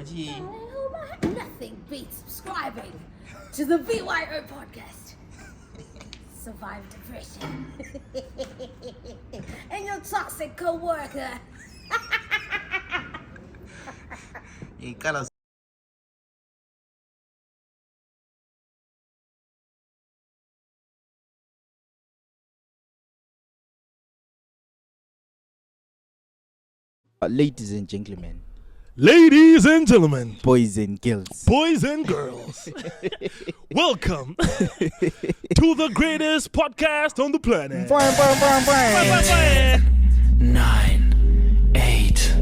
Nothing beats subscribing to the BYO podcast. Survive depression. And your toxic co-worker. Ladies and gentlemen, boys and girls, welcome to the greatest podcast on the planet. 9, 8,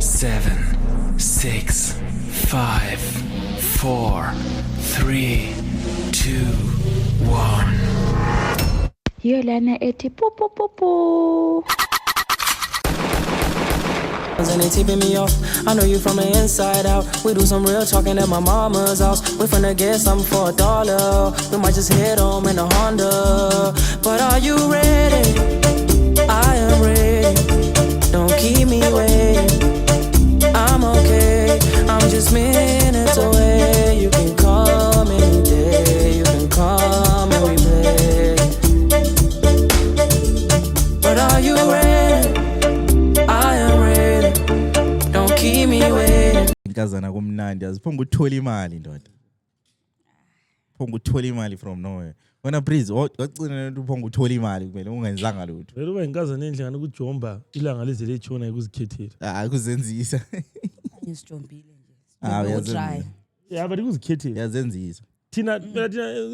7, 6, 5, 4, 3, 2, 1. Hiyo lana eti po po po po. And they tipping me off. I know you from the inside out. We do some real talking at my mama's house. We finna get something for $1. We might just head home in a Honda. But are you ready? I am ready. Don't keep me waiting. I'm okay. I'm just minutes away. You can come any day. You can come and we play. But are you ready? I am ready. Don't keep me waiting. inkazana kumnandi aziphonga uthola imali ndoda. Phonga uthola imali from nowhere. Wena Breeze wagcina ukuthi uphonga uthola imali kumele ungenzanga lutho. Vele uba inkazana endlengana ukujomba ilanga leze letshona ekuzikhethela. Kuzenzisa. Ngistombile nje. Uyazenzisa. Yeah, but ukuzikhethela. Uyazenzisa. Thina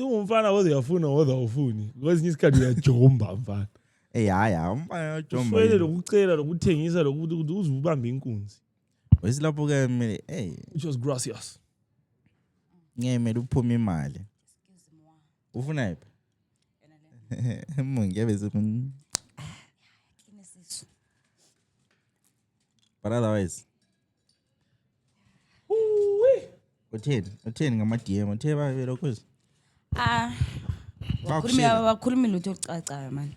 ungumfana uyafuna ufuni. Kwezinye isikhathi uyajomba mfana. Hayi umfana uyajomba. Ufele lokucela lokuthengisa lokuthi uzubamba inkunzi. Wesilapho ke mele Which was gracious. ngemele uphuma imali. Ufuna yiphi? Mungi yabese But otherwise utheni ngama DM uthe babe lokho. Wakhuluma lutho ocacayo man.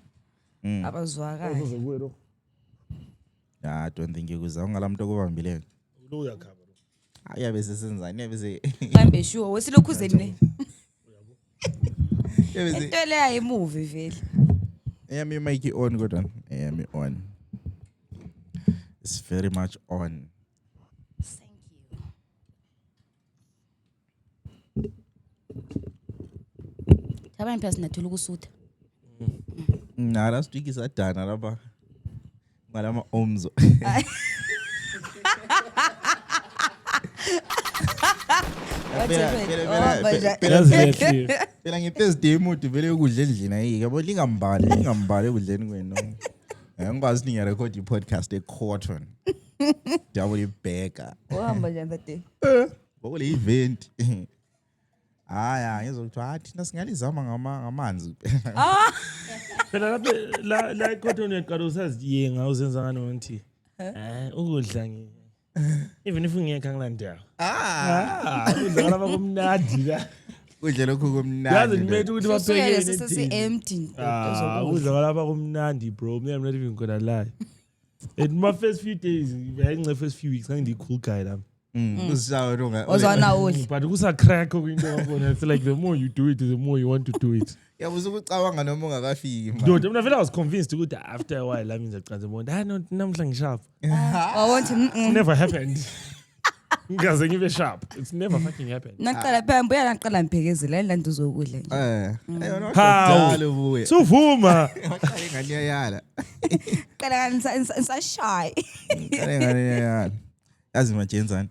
Abazwakala. I don't think ukuza ungalamuntu okubambileyo. Lo uyakhaba lo. Ayabe sesenzani yabe Kambe sure wesilokhu zeni. yabe Into le ayi movie vele. eyami mic on kodwa eyami on. It's very much on. Thank you. Tabani phela sinathola ukusutha. Last week isadana lapha. Ngalama omzo. Phela ngeThursday mood vele ukudla endlini ayike yabo lingambali ekudleni kwenu. Ngikwazi ukuthi ngiyarecord i-podcast eCotton. Double burger. Uhamba nje that Ngokule event. Hayi ngizokuthiwa thina singalizama ngamanzi. Phela la cotton yaqala usaziyenga uzenza ngani ngithi. Ukudla ngi. Even if ungekho ngilandela. Ukudla lapha kumnandi la. Kudla lokho kumnandi. Yazi nimethe ukuthi bapheke sesi empty. Ukudla lapha kumnandi bro. I'm not even gonna lie. In my first few days, in the first few weeks, I'm the cool guy now. Ushawa ronga. Ozana udla. But kusa crack into ngabona. It's like the more you do it, the more you want to do it. Yabuza ukucabanga noma ungakafiki man. Dude, I was convinced to after a while, I mean, namhla ngisharp. I want Never happened. Ngaze ngibe sharp. It's never fucking happened. Naqala phela mbuya naqala ngiphekezela ilanto zokudla nje. Njalo buye. Suvuma. Ingane yayala. Qala nsa shy. Ingane yayala. Yazi majenzani.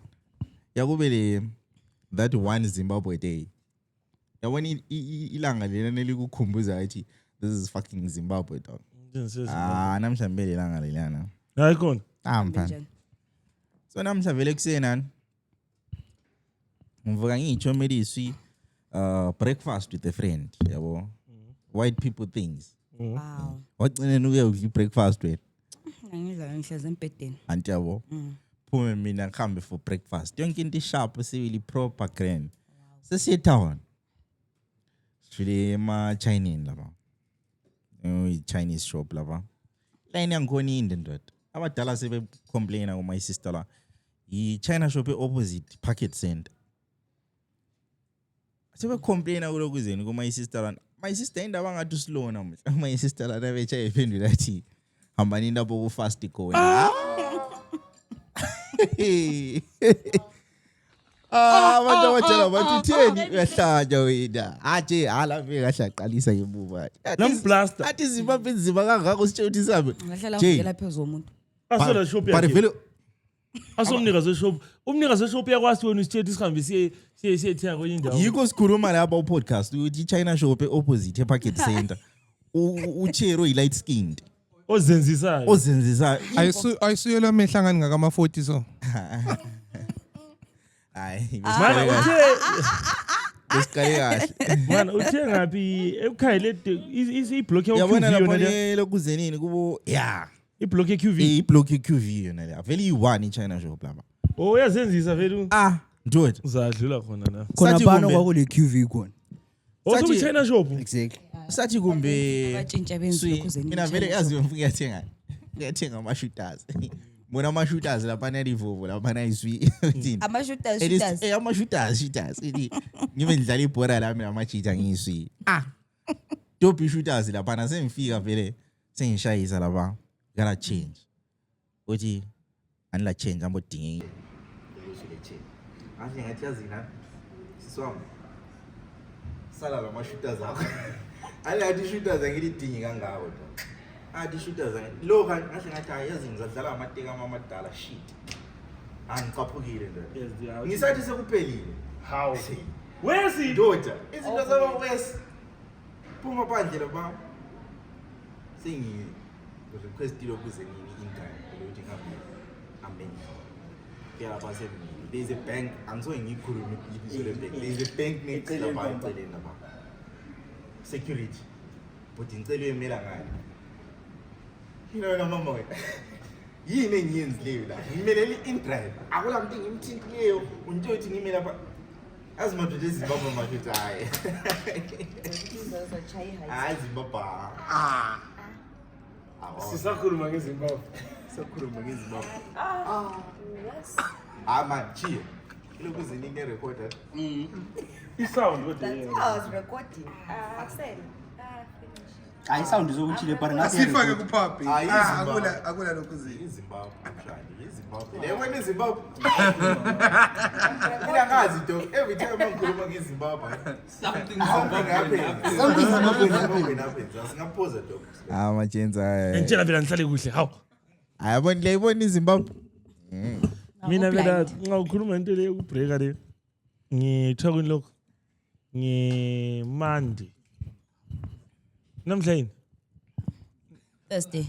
Yakubele that one Zimbabwe day. Yabona ilanga lena nelikukhumbuza ukuthi this is fucking Zimbabwe dog. Namhla mbele ilanga lelana. Hayi khona. Mfana. So namhla vele kusenani. Ngivuka ngitsho mediswi breakfast with a friend, yabo. White people things. Wow. Wagcina ukuyodla breakfast wena. Ngidla ngihlezi empedeni. Anti yabo. Phume mina ngihambe for breakfast. Yonke into sharp sewili proper grand. Sesiye town. Sile ma Chinese laba. Chinese shop laba. Line yangikhona inde ndoda. Abadala sebe complaina ngoma sister la. i-China shop opposite Packet Center. Sebecomplaina kulokuzeni kuma sister lana. My sister indaba ngathi slow namuhla. My sister lana becha ephendula athi hamba ninda boku fast khona. Abantu abatshela bathi utheni uyahlanja wena. Athi hala vika hlaqalisa ngemuva. Lamplaster. Athi Zimbabwe nzima kangaka usitshe uthi sabe. Ngahlala uvela phezulu umuntu. Asola shop But yakhe. vele Asomnikazi weshop. Umnikazi weshop yakwazi wena usithethe sihambe siye thenga kwenye indawo. yiko sikhuluma lapha upodcast ukuthi China shop opposite ePacket Center. Uchero light skinned. Ozenzisayo. Ozenzisa. Ayisuyela mehlangani ngakama-40 so. Hayi. Mana uthe Besikale kahle. mana uthe ngapi ekhayile iblock Yabona ye-QV lapha yona. lokuzenini kubo yeah. Iblock ye-QV. Iblock QV yona le. Vele yi1 iChina shop lapha. Oh uyazenzisa vele. Ndoda. Uzadlula khona la. Khona Sathi bani kumbe- kwakule QV khona. Oso China shop. Exactly. Sathi kumbe Batshintsha benziwe Swi, kuzeni. mina vele yazi mfika yathenga. Ngiyathenga ama-shooters. Bona ama-shooters lapha nalivovo lapha nayiswi. Ama-shooters. Ama-shooters. Ngibe ngidlala ibhora lami namajita ngiyiswi. Dope shooters lapha nasengifika vele sengishayisa lapha. Gotta change. Uthi anila change ambodinge. Athi ngathi yazi na siswami. Sala lama-shooters akho. Alathi shooters angilidingi kangako to. Athi shooters lo kahle ngathi yazi ngizadlala amateka amadala shit. Angicaphukile nje. Ngisathi sekuphelile. How? Where is it? Ndoda, izinto zaba west. Phuma phandle lapha. Sengi request lokuzeni internet ukuthi ngabe amen. Lapha semini. There's a bank. Angisoke ngikhulume ibizo le bank. There's a bank next lapha eceleni lapha. Security. But ngicela uyemela ngani. Yina mama wena. Yini engiyenzileyo la? Ngimelele in-drive. Akula muntu ngimthintileyo. Unto uthi ngime lapha. Azimadoda eZimbabwe madoda hayi. Hayi Zimbabwe. Sisakhuluma ngeZimbabwe. Sakhuluma ngeZimbabwe. Man, chill. Lokuzini nge-recorder. I-sound kodwa. Hayi sound zokuthile but ngathi Sifake kuphaphi. Hayi, Akula lokuzini. iZimbabwe mshali, iZimbabwe. Le wena iZimbabwe. Mina ngazi to every time ngikhuluma ngeZimbabwe. Something happens. Something happens. Singaphoza to. Majenza. Ngitshela vela ngihlale kuhle. Hawu. Ayabona le ibona iZimbabwe. Mina vela ngawukhuluma into le ukubreaka le. Ngithiwa kuni lokho. Monday. Namhlanje. Thursday.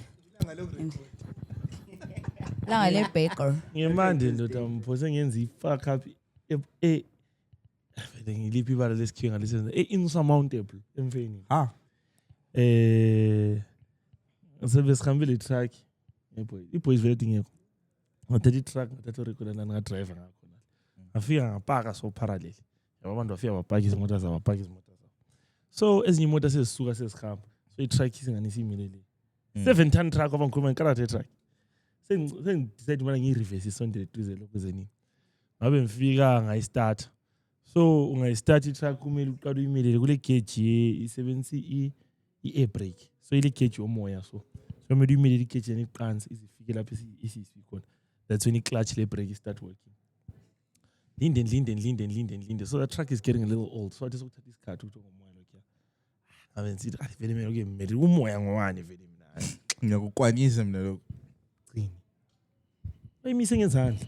Langa le baker. Ngemande ndoda mphose ngenza i-fuck up vele ngiliphi ibala lesikhiwe ngalisenza insurmountable emfeni. Sebe sikhambile i-truck i-boys vele dingekho ngathatha i-truck ngathatha urecorder nani nga-driver ngakho ngafika ngapaka so parallel yabo abantu bafika bapaka izimoto zabo so ezinye imoto sezisuka sezihamba so i-truck isinganisa imelele 7 ton truck abangikhuluma ngikarate truck sengidecide mina ngiyi-reverse isondele duze lokuzeni ngabe ngifika ngayistart so ungayistart i-truck kumele uqale uyimelele kule gauge isebenzisa i-air brake so ile gauge yomoya so kumele uyimelele i-gauge yani iqansi izifike lapho isiswi khona that's when i-clutch le brake start working linde so the truck is getting a little old so athi sokuthatha isikhathi ukuthi ngomoya lokho ngabe ngithi vele mina lokho ngimele umoya ngowani vele mina Ngiyakukwanisa mina lokho. Qini. Bayimise ngezandla.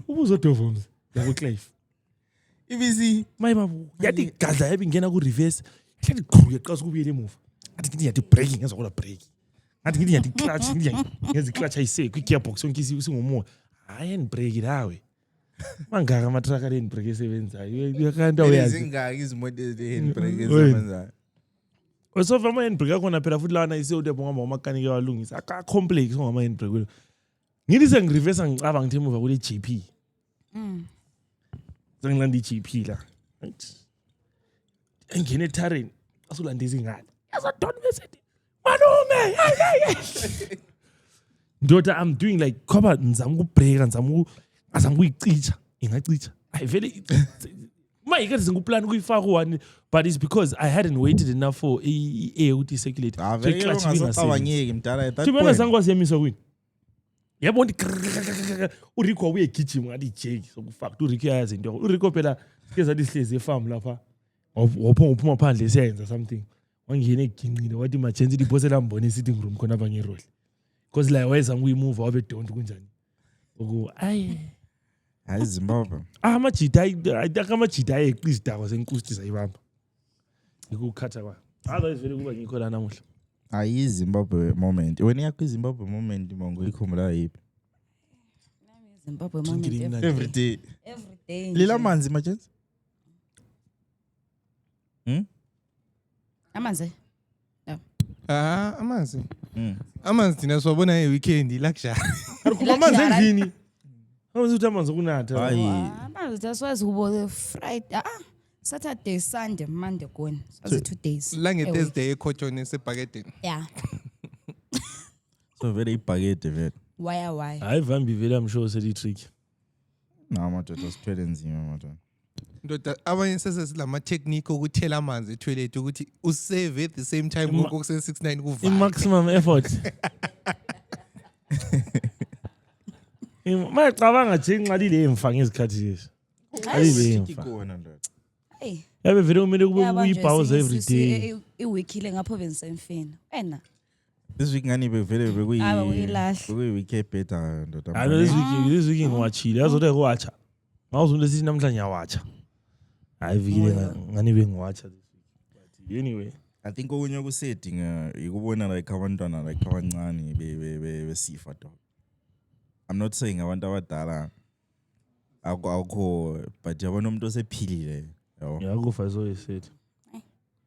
Ubuzodovomza yakuClive. Ibisi Mayibabu yathi gadla yabingena ku reverse. Hlathi qhuke qasa kubuyele emuva. Ngathi ngithi yathi braking ngezokola brake. Ngathi ngithi yathi clutch ngezi clutch ayise ku gearbox sonke singomoya. Hayi and brake lawe. Mangaka ama truck ale brake esebenzayo. Uyakanta uyazi. izingaki izimoto ezi-handbrake ezisebenzayo. Osofa ama handbrake akhona phela futhi lana isewude ngoma umakanike walungisa. Aka complex ngoma handbrake. Ngithi sengireverse ngicaba ngithi emuva kule GP. Sengilanda i-GP la. Engene ethareni asulanda izingane. Yazodona bese malume. Ndoda, I'm doing like kwaba ngizama ukubreaka ngizama ukuyicicha ingacicha I vele mayikathi ngiplan ukuyifaka one but it's because I hadn't waited enough for air ukuthi circulate vele ungasacabangeki mdala at that to be point. sangwasiyamiswa kwini yabo ndi uRico uye gijima ngathi jeki sokufaka uRico yazi into uRico phela keza lihlezi efarm lapha uphuma phandle siyenza something wangena eginqile wathi machenzi liphosela mbone sitting room khona abangerohle because la wayeza ngiyimove wabe don't kunjani ayi hayi Zimbabwe amajita amajita ayeqisa kwa senkusti sayibamba ikukhatha kwa otherwise vele kuba ngikho la namuhla ayi Zimbabwe moment wena yakho Zimbabwe moment mongo ikhombula yipi Zimbabwe moment every day lila manzi machenzi amanzi amanzi amanzi thina siwabona weekend luxury amanzi endlini amanzi uthi amanzi kunatha hayi amanzi aswazi kubo Friday Saturday Sunday Monday gone so 2 days lange Thursday ekhotshone esebhaketeni yeah so very ibhakede vele why hayi vambi vele I'm sure seli trick na madoda sithwele nzima madoda ndoda abanye sesesilama technique okuthela amanzi etoilet ukuthi usave at the same time ngokuse 69 kuvala maximum effort mayicabanga nje nxalile emfa ngezikhathi lezi alile emfa hey yabe vele kumele kube uyipause every day iweekile ngapho bengisemfini wena this week ngani bevele uyilahla week better ndoda hayi this week ngiwatchile yazothi kuwatcha ngawuzonto lesithi namhlanje ngiyawacha hayi vikile ngani bengiwatcha this week but anyway I think okunye kusedinga ikubona like abantwana like abancane besifa dog. I'm not saying abantu abadala akho but yabona umuntu osephilile yabo yakufa so esethi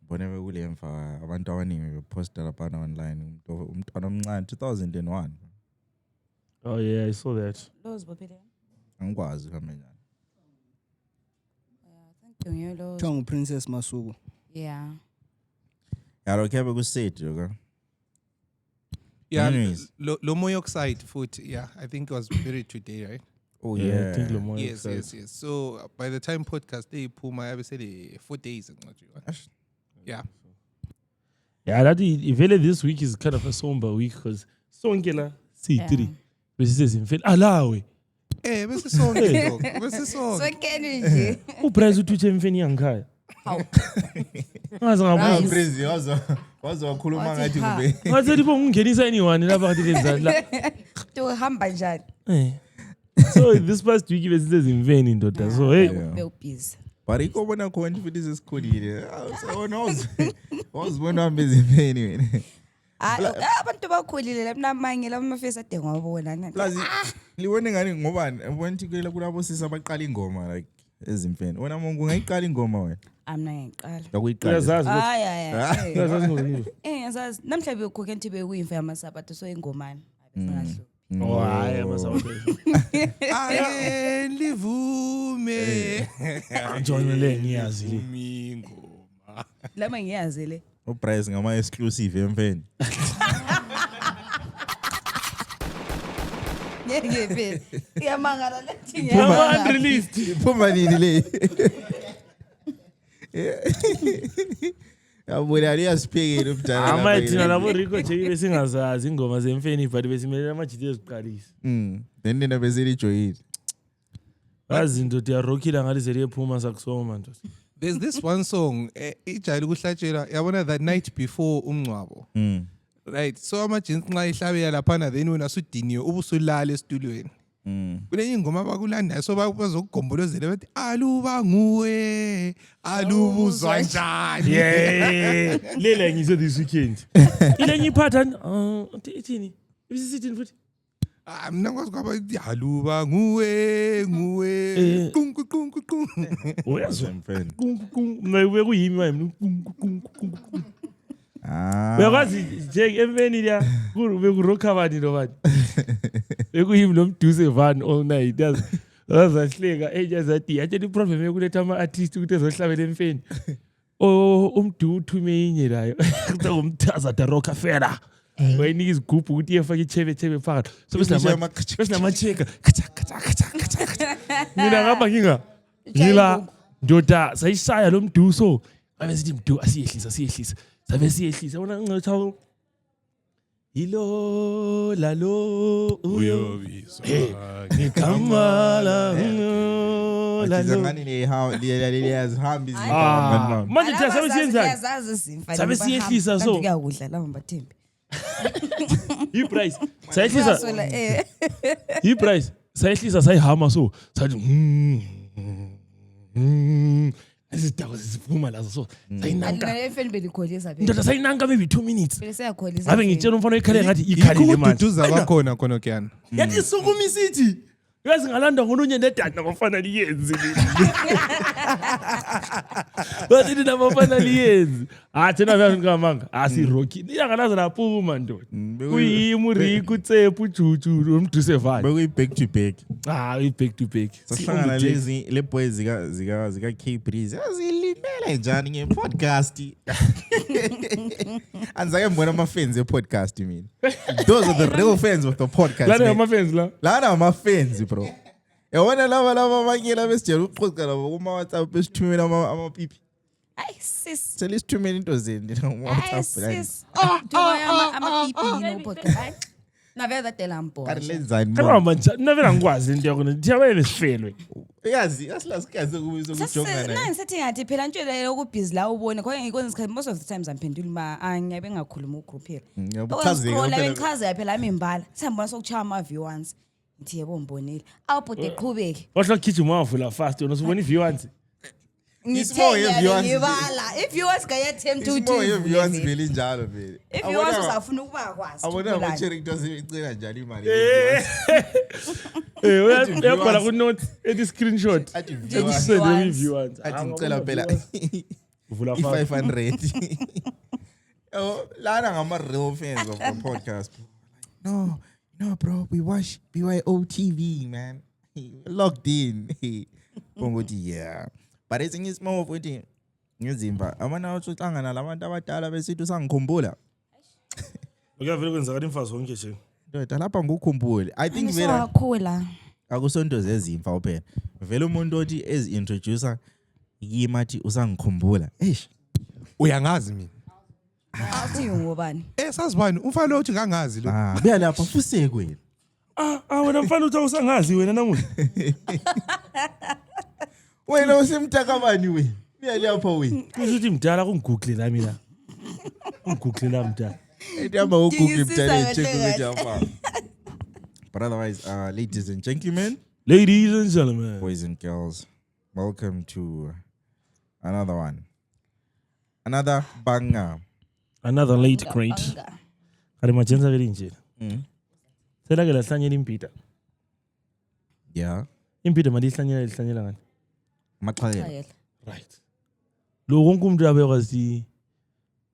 bona bekule mfa abantu abaningi beposta lapha online umntwana omncane 2001 oh yeah I saw that those bophele angikwazi kambe njani thank you lo Tongue Princess Masuku. yeah yalo kebe kusethi okay yeah Anyways. lo monoxide food yeah I think it was buried today right oh yeah yeah I think Lomoyo yes so by the time podcast they phuma yabe sele 4 days ngcwatshwa yeah that vele this week is kind of a somber week because sonke la si3 besisezimfeni alawe bese sonke dog bese sonke sonkeni nje uprice uthutshe emfeni yangikhaya ngaze ngabuza crazy wazo wakhuluma ngathi kube ngathi libo ngingenisa anyone lapha ngathi lenzani la to hamba njani so this past week besisezimfeni ndoda so hey be busy but ikobona khona futhi sesikhulile awusona wazibona bezimfeni wena abantu bakhulile lamanye lamafesi ade ngwabona plus liwone ngani ngobani ubonthi kule kulabo sisa baqala ingoma like ezimfeni wena mongu ungayiqala ingoma wena amna ngiqala yakuyiqala uyazazi uyazazi ngolilo ngiyazazi namhlanje ukhoke nti bekuyimfa yamasabato so ingomani abesingahlo oh hayi amasabato aye livume John le ngiyazi le ingoma lama ngiyazi le uprice ngama exclusive emfeni ngeke phela iyamangala lethi Phuma unreleased phuma nini le yabona liyasiphekela ubudala amathina labo Rico Jay besingazazi ingoma zemfeni but besimele amajiti eziqalisa then nina bezeli joyini bazi into ya rockila ngathi seliyephuma sakusoma nto there's this one song ijayele ukuhlatshela yabona the night before umncwabo right so amajinsi nxa ihlabela laphana then wena sudiniwe ubusulala esitulweni kulenye ingoma abakulandayo so bazokugombolozela bathi aluba nguwe alubuzwa njani yeah lela ngizo this weekend ile ngiphatha ithini ibisithini futhi mina ngikwazi kwaba aluba nguwe qunqu uyazwa emfeni mna kuyimi wena uyakwazi nje emfeni la bekurokha bani lo bani bekuyimi nomduze van all night yazahleka ejazathi yathi the problem yokuletha ama artist ukuthi ezohlabela emfeni umdu uthume inye layo kuthiwa umthaza the rocker fela wayinika izigubhu ukuthi iyefaka ichebe phakathi so besinama-checker mina ngapha ngila ndoda sayishaya lo mduso abe sithi mdu asiyehlisa sabe siyehlisa bona ngicatha yilo lalo uyobizwa ngikamala Ngani liyazihamba Ah, manje thina sabe siyenzani? Siyazazi izimfa. Sabe siyehlisa so. Kuyakudla laba mbathembi. I-price sayehlisa Sola i-price sayehlisa sayihama so sathi izidako zisiphuma lazo so sayinanka Alina FNB likholisa phela. indoda sayinanka maybe 2 minutes Phela siyakholisa. abe ngitshela umfana oyikhale ngathi ikhalile manje Ukududuza bakhona khona kuyana. yathi isukuma isithi yazi ngalanda ngolunye nedada ngofana liyenzi bathi nina bafana liyenzi thina vya ngamanga asiroki iyangalaza laphuma ndoda kuyimi riku tsepu juju nomduse vani bekuyi-back to back i-back to back sahlangana le boys zika K Breeze azilimele njani nge-podcast anzake mbona ama-fans e-podcast mina those are the real fans of the podcast lana man. ngama-fans la lana ama-fans bro yabona laba abanye laba esijela ukuxoxa labo kuma-WhatsApp esithumela amapipi Ay sis. selisithumela into zeni Ay kuma-WhatsApp sis. Ama-PP no podcast. Navela telampo. lenzani kanoma njani navela ngikwazi into yakona thiyabaye besifelwe yazi asilasikhaze ukujongana Nani sethi ngathi phela ntshele ukubhizi la ubone kodwa ngikwenza isikhathi most of the times amphendula ma angiyabe ngakhuluma uGroup here. ngiyabuchazeka Bengichaza phela imimbala. Sihamba sokuchaya ama-V1s. Ngithi yebo ngibonile. Awubhuti eqhubeke. wahla gijima wavula fast yona usubona i-V1 Isimo ye-V1s ngibala. If-V1s gaye-10 to isimo ye-V1s vele injalo vele If-V1s uzafuna ukuba kwazi. abona ama-characters icela njalo imali uyabhala ku-note ethi screenshot athi ekusendwe i-V1 athi ngicela phela uvula fast i-500 lana ngama-real fans of the podcast no bro we watch BYO TV man logged in bongothi yeah but esinye isimo ukuthi ngizimba amana uhlangana labantu abadala besithi usangikhumbula ukuyavele kwenzakala imfazi wonke nje ndoda lapha ngukhumbule I think vele Ngisakhula. akusonto zezimfa uphela vele umuntu othi ezi-introducer yima athi usangikhumbula eish Uyangazi mina. Athi ngobani? Sasibani umfana lo uthi kangazi lo. buya lapha fusekweni wena mfana uthi awusangazi wena namuhla wena usemtakabani wena buya lapha wena kusho ukuthi mdala kungigugle la mina ungigugle la mdala Etiamba uGoogle mtale check ukuthi apha. But otherwise, ladies and gentlemen, boys and girls, welcome to another one. Another banger. Another late great. Kari majenza veli njela. Sela ke lahlanyela impita. Yeah. Impita mali ihlanyela ngani? Maxhayela. Right. Lo wonke umuntu abekwazi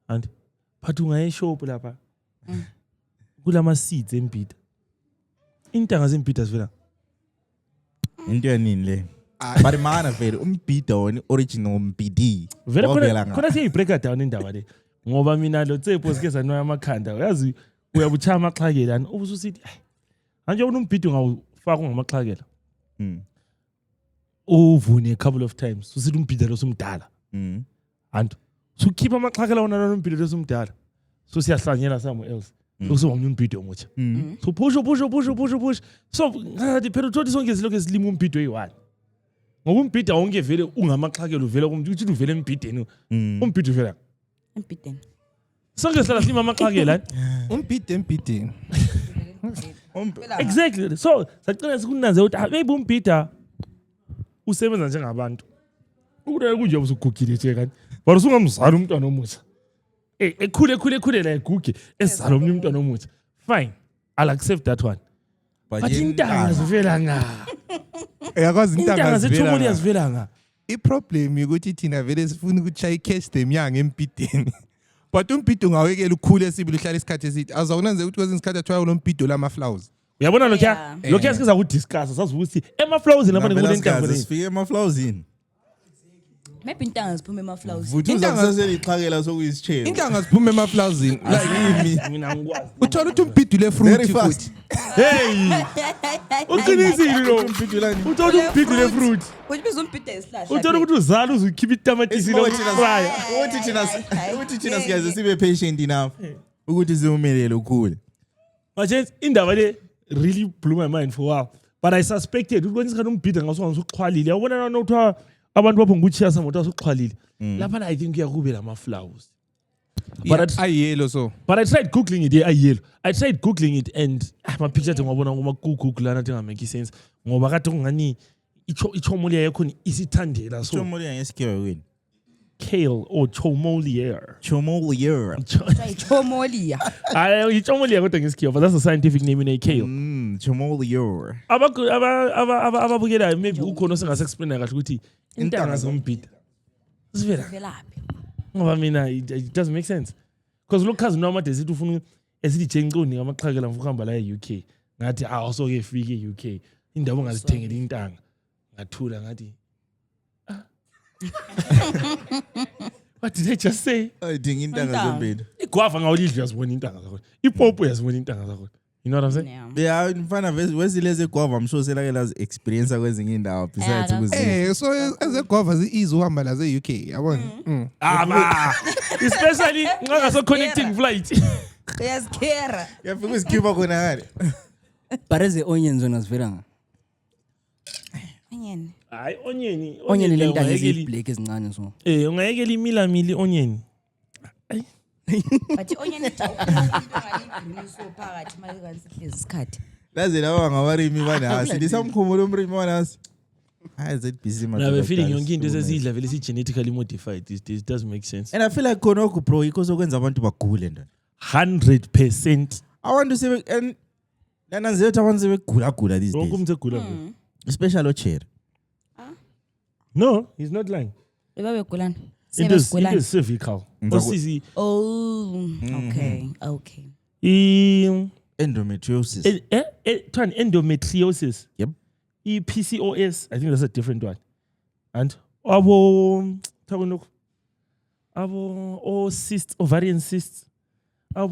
and phathi ungayeshop lapha. Kulama seeds empita. Intanga zempita zivela. Into yanini le? But mana vele umbida wona original mbidi. Vele khona siya break down indaba le. Ngoba mina lo tsepho sike sanoya amakhanda. Uyazi uyabuchaya amaxhakela and ubususithi anje unombhido ngawufaka ngamaxhakela. Uvune a couple of times. Usithi umbhido lo somdala. And sukhipha amaxhakela wona nombhido lo somdala. So siyahlanyela somewhere else. Usomnye umbhido omutsha. So push. So ngathi phela uthi sonke izilokho ezilima umbhido eyi1. Ngoba umbhido wonke vele ungamaxhakela uvela kumuntu uthi uvela embhideni. Umbhido uvela Empideni. sonke sihlala silima amaxhakela. Umbhideni. Exactly. So sacela sikunanze ukuthi maybe umbhida usebenza njengabantu. Ukudala kunje usugugile nje kanti. But usungamzala umntwana omutsha. Ekhule la eguge esizala omnye umntwana omutsha. Fine. I'll accept that one. But intanga zivela nga. Uyakwazi intanga zithumuli zivela. yazivela nga. I-problem ukuthi thina vele sifuna ukuthi shay catch them young empideni. But umbhido ngawekela ukhule esibili uhlala isikhathi esithi azawunanze ukuthi kwezinye isikhathi athiwa lo mbhido lama flowers. Uyabona lokho siza ukudiscuss sazi ukuthi ema flowers lapha ngikule intanga le. Sifike ema flowers in. maybe intanga ziphume emaflowers. Vuthu uzakusaseliqhakela sokuyisitshebo. Intanga ziphume emaflowsini. Mina ngikwazi. Uthola ukuthi umbhidu le Very fruit fast. futhi. Hey. Uqinisile lo. Uthola umbhidu le fruit. Uyibiza umbhida esihlahla. Uthola ukuthi uzala uzukhipha itamatisi lo fryer. Uthi thina siyaze sibe patient enough ukuthi siwumelele ukhule. Manje indaba le really blew my mind for a while. But I suspected ukuthi kwenza umbhida ngaso ngisuxhwalile. Yabona na uthiwa abantu bapho nguchiya samoto asuxhwalile. Lapha I think kuyakube lama flowers. But Yellow so. But I tried googling it. Yeah, yellow. I tried googling it and my picture ngiyabona ngoma Google lana thinga make sense. Ngoba kade kungani ichomolia yakho isithandela so. Chomolia ngesikhiwa yini? Kale or chomolier. Chomolia. Chomolia. Ichomolia kodwa ngesikhiwa, but that's the scientific name in a kale. Chomolia. Ababukela maybe ukhona osengase explain kahle ukuthi intanga zombhida. Sivela. Velaphi? Ngoba mina it doesn't make sense. Because look as noma desithi ufuna esithi Jenconi ngamaxhakela mfu khamba la eUK. Ngathi awusoke efike eUK. Indaba ongazithengela intanga. Ngathula ngathi What did I just say? Ayidinga intanga zombili. Igwava ngawulidla yazibona intanga zakho. Ipopo yazibona intanga zakho. You know what I'm saying? Yeah, mfana wesileze gwava I'm sure selake lazi experience kwezinye indawo besides ukuzidla. So as a guava easy uhamba la ze-UK yabona. Especially ngaso connecting flight. Uyazikhera. Yafika usikhipha khona ngale. But as the onions zona zivelanga. Onion. Hayi onion. Onion le ntanga eziblack ezincane so. Ungayekela imila onion. But onion ngaligreen so phakathi manje kansihlezi isikhathi. Laze laba ngabarimi banasi. Lisamkhumulo umrimi wanasi. Hayi ZBC man. Now we're feeling yonke into esizidla vele si genetically modified. This doesn't make sense. And I feel like khona oku bro ikho sokwenza abantu bagule ndo. 100%. Abantu sebe and nananze ukuthi abantu sebegula these Wonke days. umuntu egula. Especially Cherry. No, he's not lying. Bebabe gulana. It is cervical. Osisi. Oh, okay. Endometriosis. Endometriosis. Yep. PCOS. I think that's a different one. And cysts, ovarian cysts. I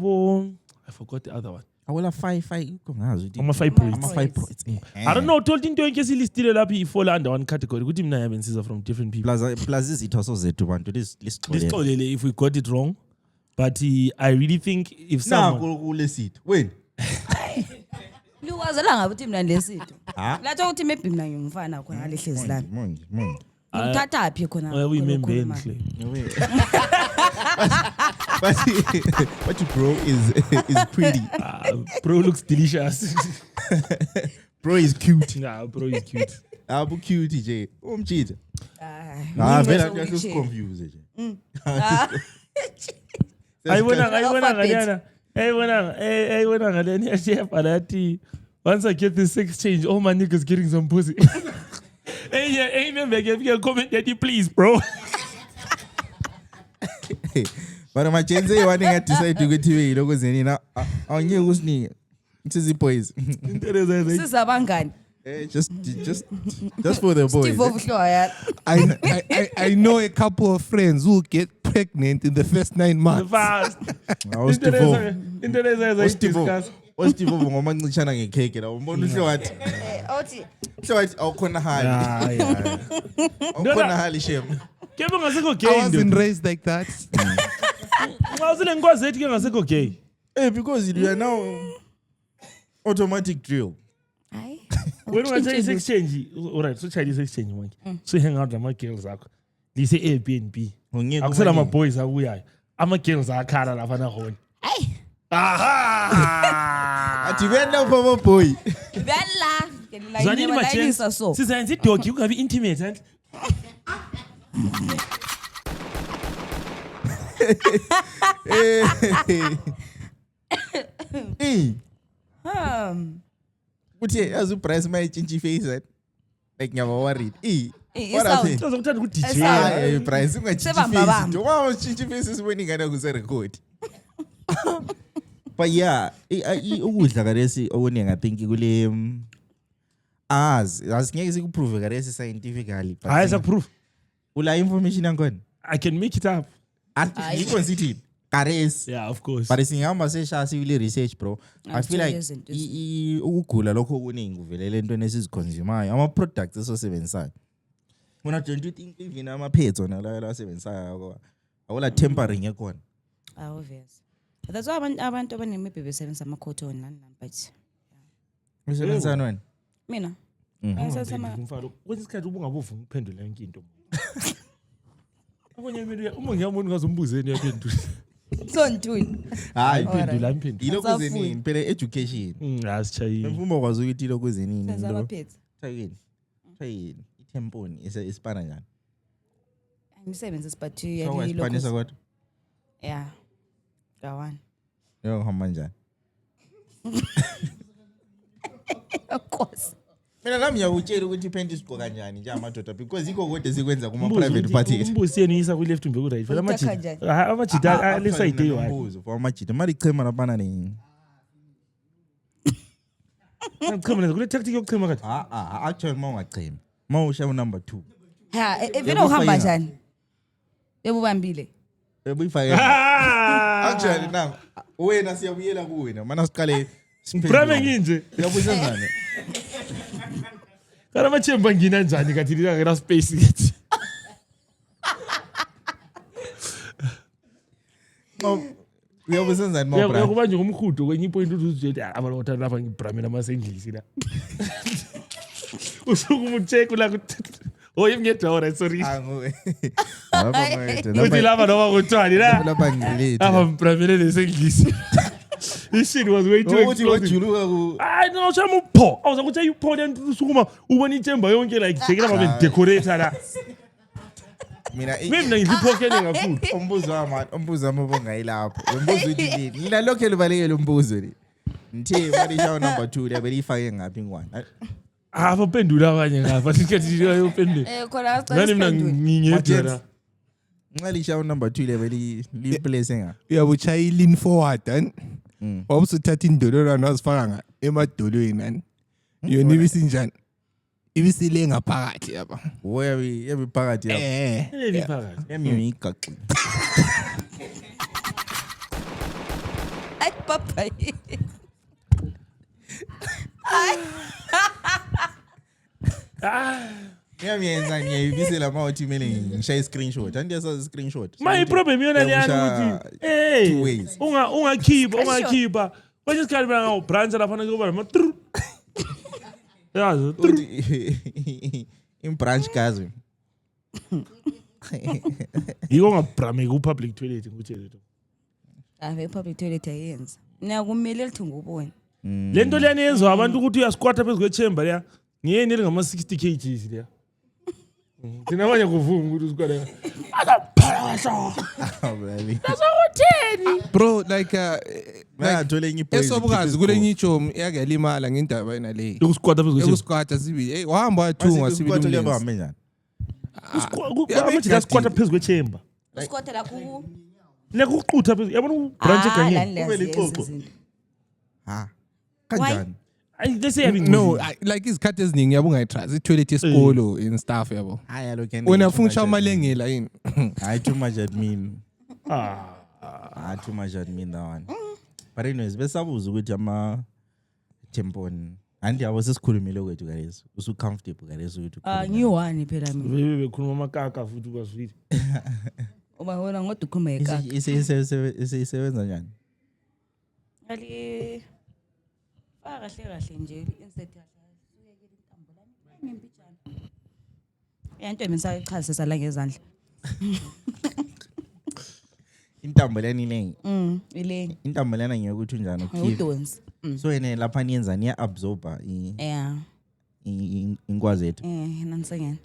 forgot the other one. Awula five kungazi Ama fibroids. fibroids. I don't know. Told into yonke silistile lapha ifall under one category. Ukuthi mina yabe nsiza from different people. Plus izitho sozethu bantu Lisixolele if we got it wrong. But I really think if someone kulesitho. Wena. Lukwazela ngabe uthi mina lesitho. Latho ukuthi maybe mina ngimfana khona ngalehlezi lami. Mongi. Ngithatha phi khona? we remember endle. But bro is pretty. Bro looks delicious. Bro is cute. Nah, bro is cute. Abu cute nje. Umchitha. Vela kuyase confuse nje. Ayibona ngaleni ashefa lathi once I get this exchange all my niggas getting some pussy. Hey, remember give me a comment that please bro. But my Gen Z one I decide to go to lokho zenina awungeke usinike. It's boys. Sizabangani. Just for the boys. Steve Obuhloya. I know a couple of friends who get pregnant in the first 9 months. Fast. Steve ngoma ncishana ngecake la umbona uhle wathi. Othi awukhona hali. Awukhona hali shem. Kebe ngasekho I gay. wasn't raised like that. Ngawuzile ngikwazi ethi ke ngasekho gay. Because you are now automatic drill. hayi. When we say exchange, all right, so Chinese exchange manje. So hang out lama girls akho. Lise Airbnb. Akusela ama boys abuyayo. Ama girls akhala lapha na khona. Hayi. Aha! Athi wena upho boy. Bella. Zanini machenza so. Sizenza idoggy ungabi intimate and Kuthi yazi uBryce mayitshintsha face like ngiyaba worried. uzokuthanda ku DJ. Hayi Bryce ungachintshi face. Noma uchintshi face sibona ingane kuse record. But yeah, ukudla kalesi okuningi I think kule ngeke sikuprove kalesi scientifically but Hayi sakuprove. Ula information yakhona. I can make it up. Yikho sithi Kares. Yeah, of course. But singihamba sesha sivile research bro. I feel like izinto ukugula lokho okuningi uvelele entweni esiziconsumayo ama products esosebenzayo. Una don't you think even ama pets ona la asebenzayo awula tempering ekhona. Obvious. That's why abantu abanemibi besebenza ama-cotton nani but Usebenzana wena? mina Umfalo kwenye isikhathi ubungabuvu ngiphendula yonke into. Abonye mina uma ngiyamona ngazombuzeni yaphendula. sontuli Hayi Imphendula. ilokho zenini phela education. Asichayi. Mfumba kwazi ukuthi ilokho zenini senza lo. ama-pets Thayini itemponi isipana njani? angisebenzi but Sawaspanisa kodwa. yeah gawani Yo hamba njani? of course Mina nami ngiyakutshela ukuthi iphenti isigqoka kanjani nje amadoda because ikho kodwa sikwenza kuma private parties. Umbusi yena isa ku left umbe ku right. Phela Uthatha amajita. njani? Amajita le side eyi. Umbuzo for amajita mali chema lapana ni. Ngicema nje kule tactic yokuchema kathi. Actually mawungachema. Mawushaya number 2. ha evena uhamba njani ebubambile Ebuyifake. Actually now wena siyabuyela kuwena mana siqale Brame nginje. Uyabuzana. Kana machemba ngina njani kathi ngina space ngithi. Uyabuzana mawubra. Uyakuba nje ngomkhudo kwenye ipoint uthi abalotha lapha ngibrame nama-English la. Usukumcheck la kuthi. Oh imngedwa sorry. Angowe. Uthi lava noma kuthiwani la. Lapha ngilete. Aba mbramele lesi-English. This shit was way too Uthi explosive. wajuluka ku. Hayi no shama upho. Awuza ukuthi upho lento usukuma ubona ithemba yonke like jekela babe decorator la. Mina Mina ngiziphokhele kakhulu. umbuzo wami obongayilapho. Umbuzo uthi yini? Mina lokho elibalekele umbuzo ni. Nithe mali shawo number 2 la belifake ngaphi ngwane. Abaphendula abanye ngapha sikhathi yophendula. khona Nani mina ngingedwa la. Nxali shawo number 2 la beli place nga. Uyabuchaya lean forward and wabusuthatha indololwana wazifaka emadolweni nani. Yona ibisinjani? Ibisile ngaphakathi yaba. Yabi phakathi lapho. Ebi phakathi. Yami igaxi. ay papa Yami yenza ngiyibisela mawuthi mele ngishaye screenshot. Andiyasazi screenshot. My problem yona leyana ukuthi two ways. ungakhipha. Kwenye isikhathi mina ngawo branch lapha kuba ma tru. Yazi tru. In branch kazi. Yiko ngabrame ku public toilet ngutshele to. ave public toilet ayenza niyakumele lithi ngubona Lento leyana yenziwa abantu ukuthi uyasquatta phezu kwechember leya. Ngiyeni ngama 60 kgs leya. Thina abanye kuvuma ukuthi usikwala. Bro like Ngathole enye ipoint. esobukazi kule nyicho yakelimala ngendaba yena le. Ukusquatta phezu kwechember. Ekusquatta sibili. Hey wahamba wathunga sibili. Uyabahambe njani? Ukusquatta phezu kwechember. usikothe la kuku Lekuqutha phezu. Yabona branch egangeni. Kube liqoqo. Kanjani? Let's say having No, like isikhathi eziningi yabo ungayitrust itoilet yesikolo in staff yabo. Hayi aloke. Wena ufuna ushaya amalengela yini? Hayi too much admin. Too much admin that one. But anyways, besabuza ukuthi ama tempon andi yabo sesikhulumile kwethu guys. Usu comfortable guys ukuthi. ngiwani phela mina Bebe bekhuluma amakaka futhi kwaswidi. uma wona ngoda ukhuluma ekaka Isebenza njani? ali kahle nje insert kahle uyekela intambo lami ngempijana yanto emisaqhazisa la ngezandla Intambo leni lengi. ile Intambo lena ngiyokuthi njani ukhipha. udonsi So yena lapha niyenza niya absorber yeah inkwazi yethu. nansengena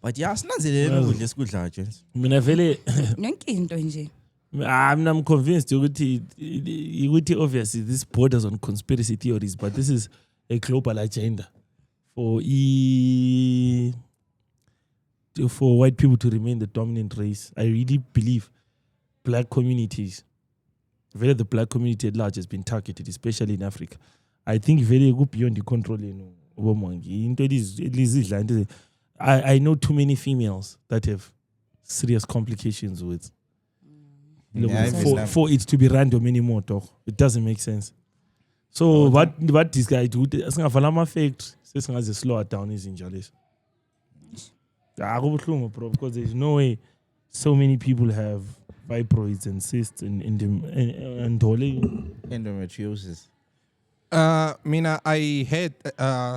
But yasinanzelele ukudla esikudla James. Mina vele yonke into nje I'm convinced ukuthi obviously this borders on conspiracy theories, but this is a global agenda for white people to remain the dominant race. I really believe black communities, the black community at large has been targeted, especially in Africa. I think very good beyond the control I know too many females that have serious complications with. For it to be random anymore, dog. It doesn't make sense. So what this guy do? Singavala fact says slow it down is injuries. Because there's no way so many people have fibroids and cysts and endometriosis. Mina, I heard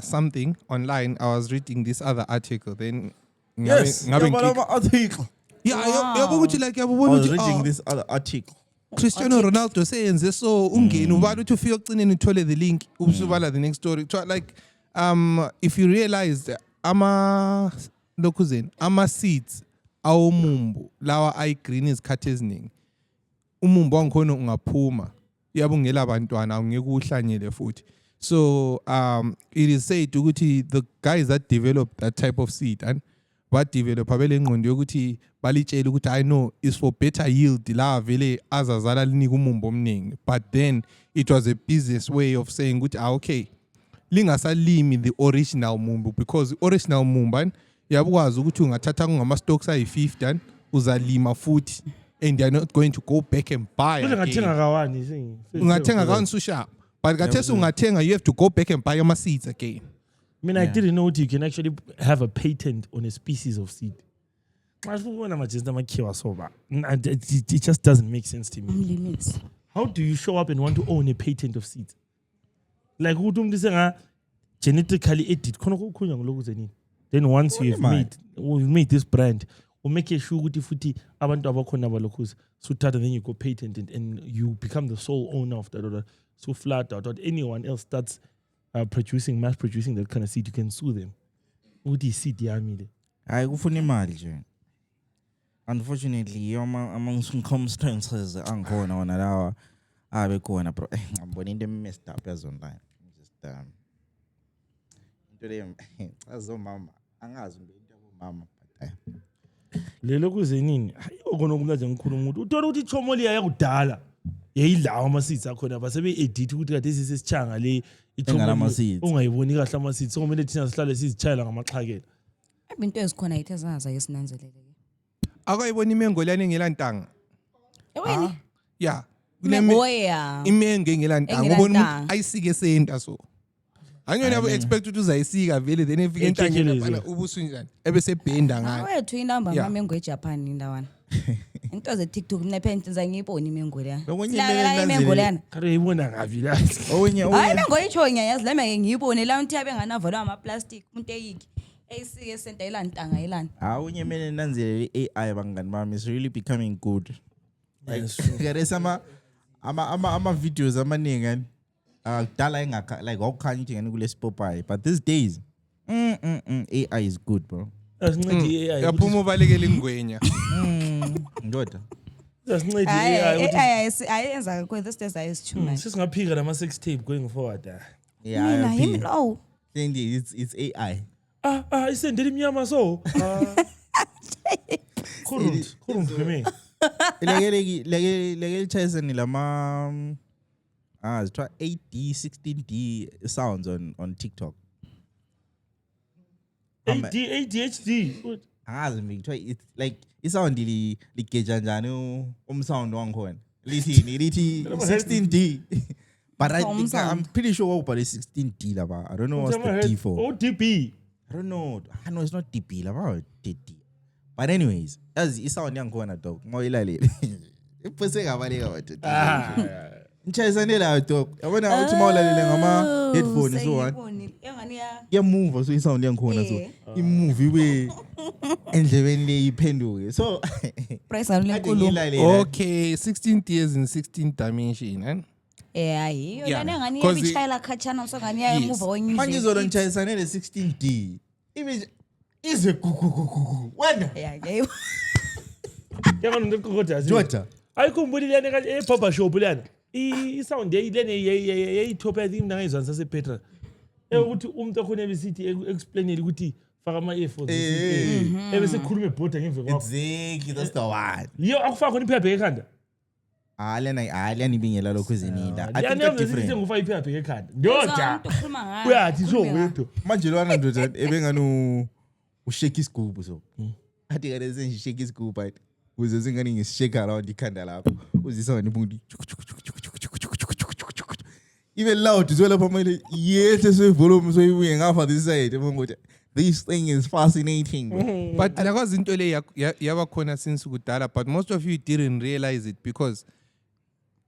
something online. I was reading this other article. Then yes, article. Yeah, I was reading this other article. Cristiano Ronaldo says so. Ungeni uba uthi ufike ugcine uthole the link ubusubala the next story. Like if you realize ama seeds awumumbu lawa ay green izikhathi eziningi umumbu wangikhona ungaphuma yabungela abantwana ungeke uhlanyele futhi. So it is said ukuthi the guys that developed that type of seed and what develop abele ngqondo yokuthi balitshela ukuthi I know is for better yield la vele azazala linika umumbu omningi, but then it was a business way of saying ukuthi okay lingasalimi the original mumbu because the original mumbu yabukwazi ukuthi ungathatha ngama stocks ayi50 uzalima futhi and they are not going to go back and buy. Ungathenga kawani ungathenga kawani susha, but kathesi ungathenga you have to go back and buy your seeds again. I mean, I didn't know you can actually have a patent on a species of seed. It just doesn't make sense to me. How do you show up and want to own a patent of seeds? Like who do you genetically edit? Then once you've made this brand, or make a sure futi abantu abakhona balokhus suthatha, then you go patent it and you become the sole owner of that. So flat out, or anyone else starts mass producing that kind of seed, you can sue them. Uthi seed yami. I kufuna imali nje. Unfortunately, among constraints angikhona wona lawa abekhona bro. Ngibona into messed up as online. Just into le azomama angazi into yabomama but lelo kuzenini hayi okona kumnanje ngikhuluma umuntu uthola ukuthi ichomoli yakudala yayilawa ama-seeds akhona basebe edit ukuthi kade sisichanga le ichomoli ungayiboni kahle ama-seeds so kumele thina sihlale sizichayela ngamaxhakela into ezikhona yithe zangazayo sinanzelele akayibona imengo lana engelantanga ewini yeah kunemoya imengo engelantanga ubona umuntu ayisike senta so angiyona abo expect ukuthi uzayisika vele then efike entangeni lapha ubusu njani ebese benda ngayo wethu inamba mamengo eJapan indawana into ze TikTok mina phela ngiza ngiyibona imengo la la imengo lana kare yibona ngavi la hayi imengo icho ngiyazi la manje ngiyibone la umuntu abenganavalo ama plastic umuntu eyiki eyisike senta ilantanga ilana awunye mele nanzelele AI bangani bami is really becoming good like there sama ama videos amaningi dala engaka like awukhanya ukuthi ngene kule Spotify but these days AI is good bro asincedi AI yaphuma ubalekele ingwenya ndoda asincedi AI ayenza because this days is too much sisingaphika nama sex tape going forward yeah him low it's AI isendele imnyama so kurund kimi like chasing lama it's try 8D 16D sounds on TikTok 8D it's like isound ligeja njani umsound wangikhona lithi 16D but I'm pretty sure about 16D laba I don't know what's the D for DB I don't know it's not DB laba DD but anyways as isound yangikhona dog ngoyilalele iphose kabaleka wathi nchayisane la dog yabona uthi mawulalele ngama headphones so one move so isound yangikhona so imove ibe endlebeni le iphenduke so price lenkulumo okay 16 years in 16 dimension yiyo lana ngani yabichayela khatshana so ngani yayemove onye manje izolo nchayisane le 16D ibe ize gugugugu wena yebo yabona ndikokoda Jota ayikhumbuli lana ka Papa Shop lana isound yayilene yayithopa yathi mina ngayizwana sase Petra ukuthi umuntu okhona ebisithi explainele ukuthi faka ama earphones ebese khuluma ebhoda ngemva kwakho exactly that's the one yo akufaka khona iphepha ekhanda aliyani bingela lokho zenida. I think yani that's different different. ngufa iphepha ekhanda ndoda ukhuluma ngayo uyathi so wedwa Manje lwana ndoda ebengani ushake isigubhu so. Athi kade senjishake isigubhu athi uze singani ngisishake around ikhanda lapho. Uzisa ngani umuntu. Even loud as well up my yes so volume so we ngafa this side ngokuthi this thing is fascinating. But yakwazi into le yabakhona since kudala, but most of you didn't realize it because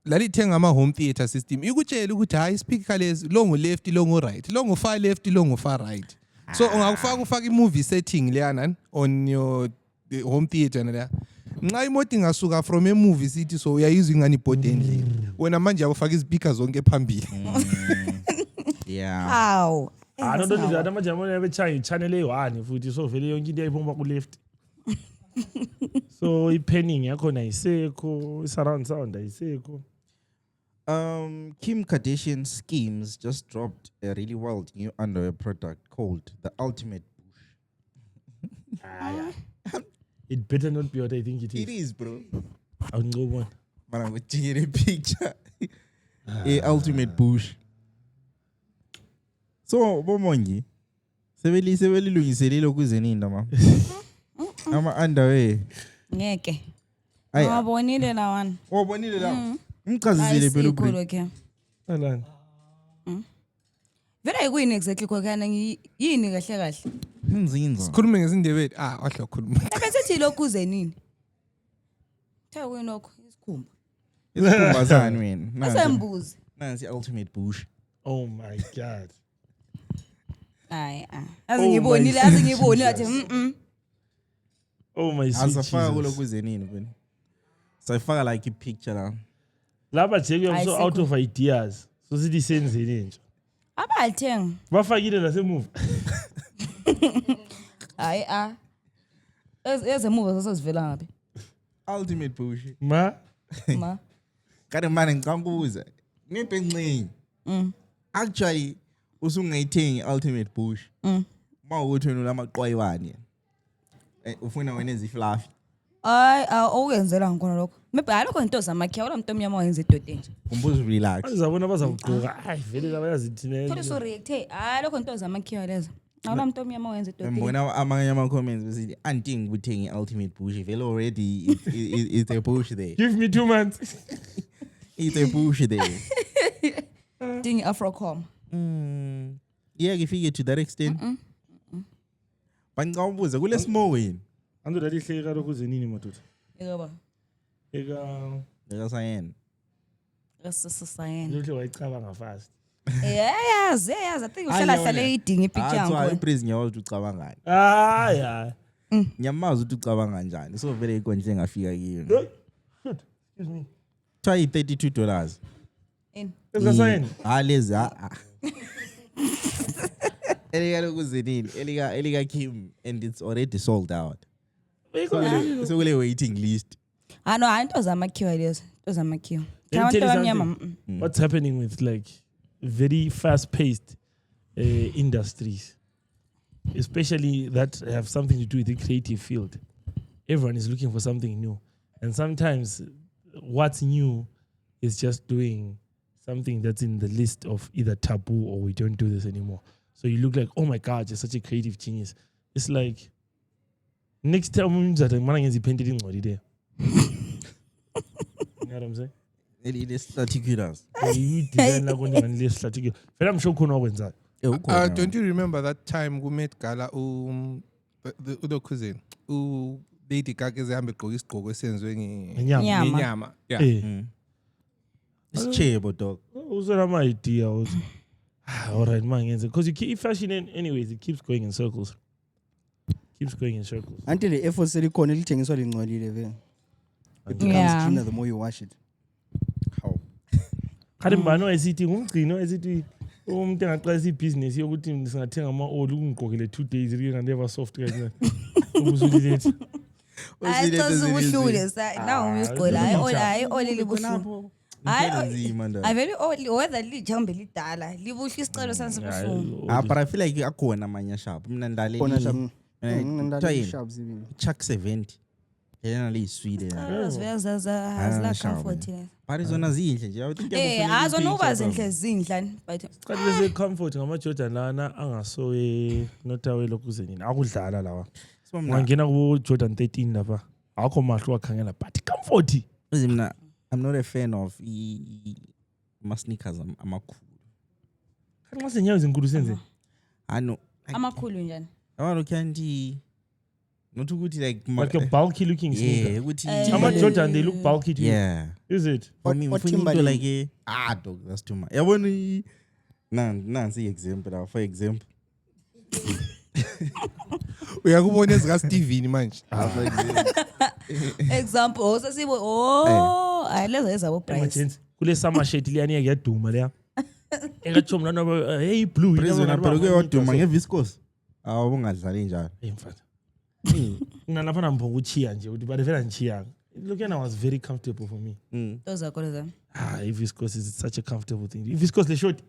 lalithenga ama home theater system ikutshela ukuthi hayi speaker lezi lo left lo right lo far left lo far right. So ungakufaka movie setting leyana on your home theater na nxa imoto ingasuka from a movie city so uyayizwa ingani ibhodi endlini wena manje awufaka izipika zonke phambili. Yeah. Aw. don't know that manje amona bechanga channel e1 futhi so vele yonke into iphuma ku left. So ipenning yakhona isekho, surround sound ayisekho. Kim Kardashian Schemes just dropped a really wild new underwear product called the Ultimate Bush. It better not be what I think it is. It is, bro. Awungqobona. But I'm going to take a picture. A Ultimate Bush. So, Bomongi, sebeli lungiselile ukuzeninda ma. Ama underwear. Ngeke. Ay. Awabonile lawana. Ubonile la. Mchazisile phela ubri. Ayisikho ke. Alani. Vela yikuyini exactly kokana yini kahle kahle. Inzinzo. Sikhulume ngesindebele wahle ukhuluma. Ebesithi lokhu zenini. Tha kuyinokho isikhumba. Isikhumba sani wena? Asembuzi. Nansi Ultimate Bush. Oh my god. Hayi azingibonile athi Oh my sweet Asafaka Jesus. kulokuzenini phela. Sayifaka like a picture la. Laba Jake so out of ideas. So sithi senzeni nje. abalithenga. Bafakile lasemuva. Hayi ezemuva sasivela ngapi? Ultimate Bush. Ma Kade manje ngicakubuza. Ngipencinci. Actually usungayithengi Ultimate Bush. Mawukuthi wena lamaqwayiwane. Ufuna wena ezifluffy. Hayi awuyenzela ngikona lokho. Maybe alokho into zamakhiya wala muntu omnyama wayenza idode nje. Kumbuzo relax. Bazabona bazawugqoka. Hayi vele laba yazithina. Kodwa so react hey alokho into zamakhiya lezo. Awula muntu omnyama wayenza idode. Mbona amanye ama comments besithi anting ukuthenga Ultimate Bush vele already it's a bush there. Give me 2 months. It's a bush there. Ding Afrocom. Yeah, ngifike to that extent. Bangabuza kule small wini. Ando dadi hleka lokhu zenini madoda. Yebo. Eka sayena. Asasayena. Lokho wayicabanga fast. Yazi I think uhlala idinga ipicture yakho. yakho. Ipraise ngiyawazi ukuthi ucabanga ngani. Ya. Ngiyamazi ukuthi ucabanga kanjani. So vele ikonhle ngafika kiyo. Shit. Excuse me. Try $32. Esasayena. Lezi Elika lokuzenini, elika Kim and it's already sold out. So kule waiting list. No, into zamakhiwa lezo. Into zamakhiwa. Let me tell you Abantu abamnyama. something. What's happening with like very fast-paced industries, especially that have something to do with the creative field. Everyone is looking for something new. And sometimes what's new is just doing something that's in the list of either taboo or we don't do this anymore. So you look like, oh my God, you're such a creative genius. It's like, next time I'm painted in there. You know what I'm saying? It's ridiculous. You design like one and less strategic. I'm sure kuno wenza. Don't you remember that time we met Gala the cousin Lady Gaga ehambe egqoka isigqoko esenzwe ngenyama. Yeah. It's cheap, dog. Who's my idea? All right, man. Because you keep fashion anyways, it keeps going in circles. Keeps going in circles. Until the effort silicone lithengiswa lingcolile vele. It becomes cleaner the more you wash it. How? Kharimbano esithi ngumgcino esithi umuntu engaqalisa ibusiness yokuthi singathenga ama-oil ungigqokele 2 days rike never soft kancane. Ubusulilethi. Ubuhlule nawo uyigqola hayi olili buhlule. I very whether lihambe lidala libuhle isicelo sansibuhlungu. But I feel like akhona amanye shop. Mina ndale. Khona sharp. Chuck 70. yena leyiswile azila comfort but zona zinhle nje I think azona uba zinhle zinhlani but Qale se-comfort ngama-Jordan lana angasoye notawelo kuze nini akudlala lawa ungangena ku-Jordan 13 lapha akho mahlo wakhangela but comfort mina I'm not a fan of ama-sneakers amakhulu kanti nxa senyawo ezinkulu senze ano amakhulu njani abantu kyanti not ukuthi like a bulky looking sneaker yeah ukuthi ama-Jordan they look bulky to you yeah is it for me What into Timberland? like dog that's too much yabona nansi example la for example uyakubona ezika Steven manje for example example sasibo ayileza ezabo price emergency kule summer shirt liyani yakuyaduma leya engatsho mna noba hey blue prison apelo kuyoduma ngeviscose awungadlali njalo hey mfana mina lapha namphonga uchiya nje uthi but vela ngichiyanga look and I was very comfortable for me those are good i-viscose is such a comfortable thing i-viscose le short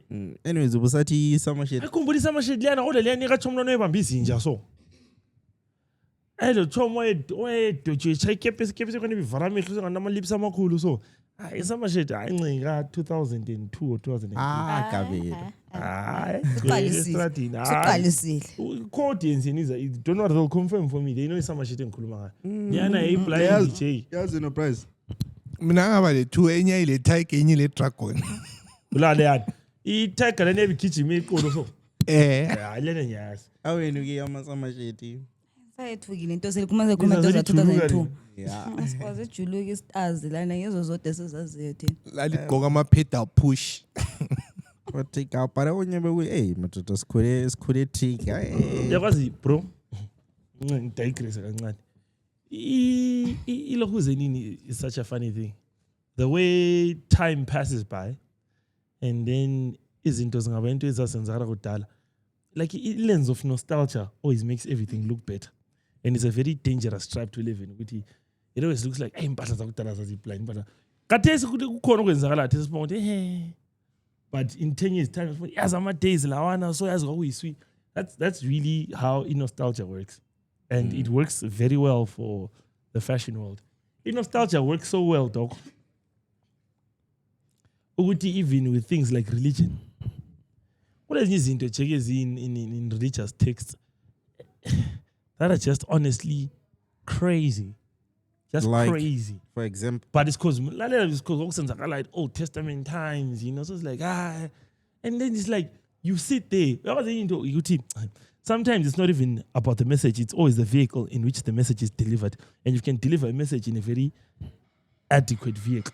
anyways ubusathi summer shit ayikhumbula isummer shirt liyana kodwa liyani ikatsho mna noyebamba izinja so ayilo chomo oyedotshe chayikepe sekhona bivara amehlo senganama-lips amakhulu so isummer shirt hayi ncika 2002 or 2003 kabela uqalisile co-audience yeniza don't worry they'll confirm for me they know isummer shirt engikhuluma ngayo liyana yayi-blind DJ yazi no price mina ngaba le two enye ile tiger enye le dragon ulale yani i-tiger leni ebigijima iqolo so hayi lena ngiyazi awenu ke ama-summer shit sayethukile into selikhumase comment za 2002 yeah sikwazi ejuluka istars lana ngezo zodwa esizaziyo thina laligqoka ama-pedal push wathika para onyebe ku hey madoda sikhule trick yakwazi bro ngidigressa kancane ilokhuze nini is such a funny thing the way time passes by and then izinto zingaba into ezasenzakala kudala like i-lens of nostalgia always makes everything look better and it's a very dangerous tribe to live in ukuthi it always looks like impahla zakudala zaziblind impahla kathesi kukhona okwenzakala kathesi sibona ukuthi but in 10 years time yazi ama-days lawana so yazi kwakuyiswi that's really how nostalgia works and it works very well for the fashion world nostalgia works so well dog ukuthi even with things like religion kulezinye izinto check in religious texts that are just honestly crazy just like, crazy for example but it's because okusenzakala at Old Testament times you know so it's like and then it's like you sit there sometimes it's not even about the message it's always the vehicle in which the message is delivered and you can deliver a message in a very adequate vehicle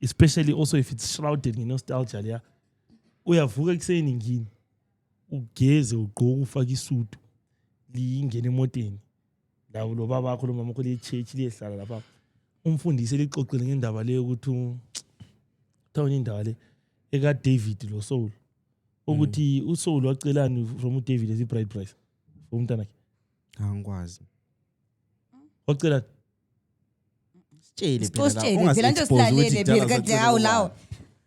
especially also if it's shrouded in nostalgia yeah uyavuka ekuseni ngini ugeze ugqoka ufaka isudu lingene emoteni lawo lo baba akho lo mama akho le church liyehlala lapha umfundisi elixoxile ngendaba leyo ukuthi thawona indaba le eka David lo Saul ukuthi uSaul wacelani from uDavid as bride price for umntanakhe angikwazi wacela sitshele phela nto silalele phela kanti hawo lawo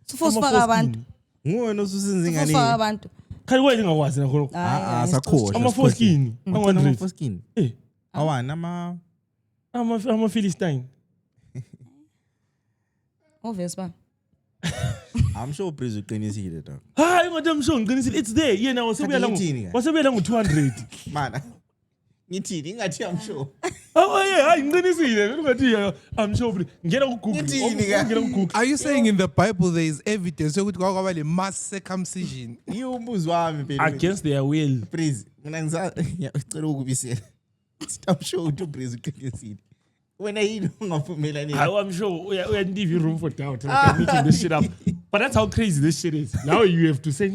sifosifaka abantu nguwena osusenze ngani sifosifaka abantu khali kweli ngakwazi nakho sakhohle ama-foreskin ama-foreskin eh awana ama-Philistine Vespa I'm sure Breeze uqinisile dog hayi ngathi amsho ngiqinisile it's there yena wasebuyela ngo-200 mana ngithini ngathi I'm sure hayi ngiqinisile ngathi I'm sure ngena ku-Google are you saying in the Bible there is evidence yokuthi kwakwaba le mass circumcision umbuzo wami phela against their will Breeze mina ngicela ukubisela I'm sure uthi Breeze uqinisile wena yini ungavumelani I'm sure leave room for doubt like I'm making this shit up but that's how crazy this shit is now you have to say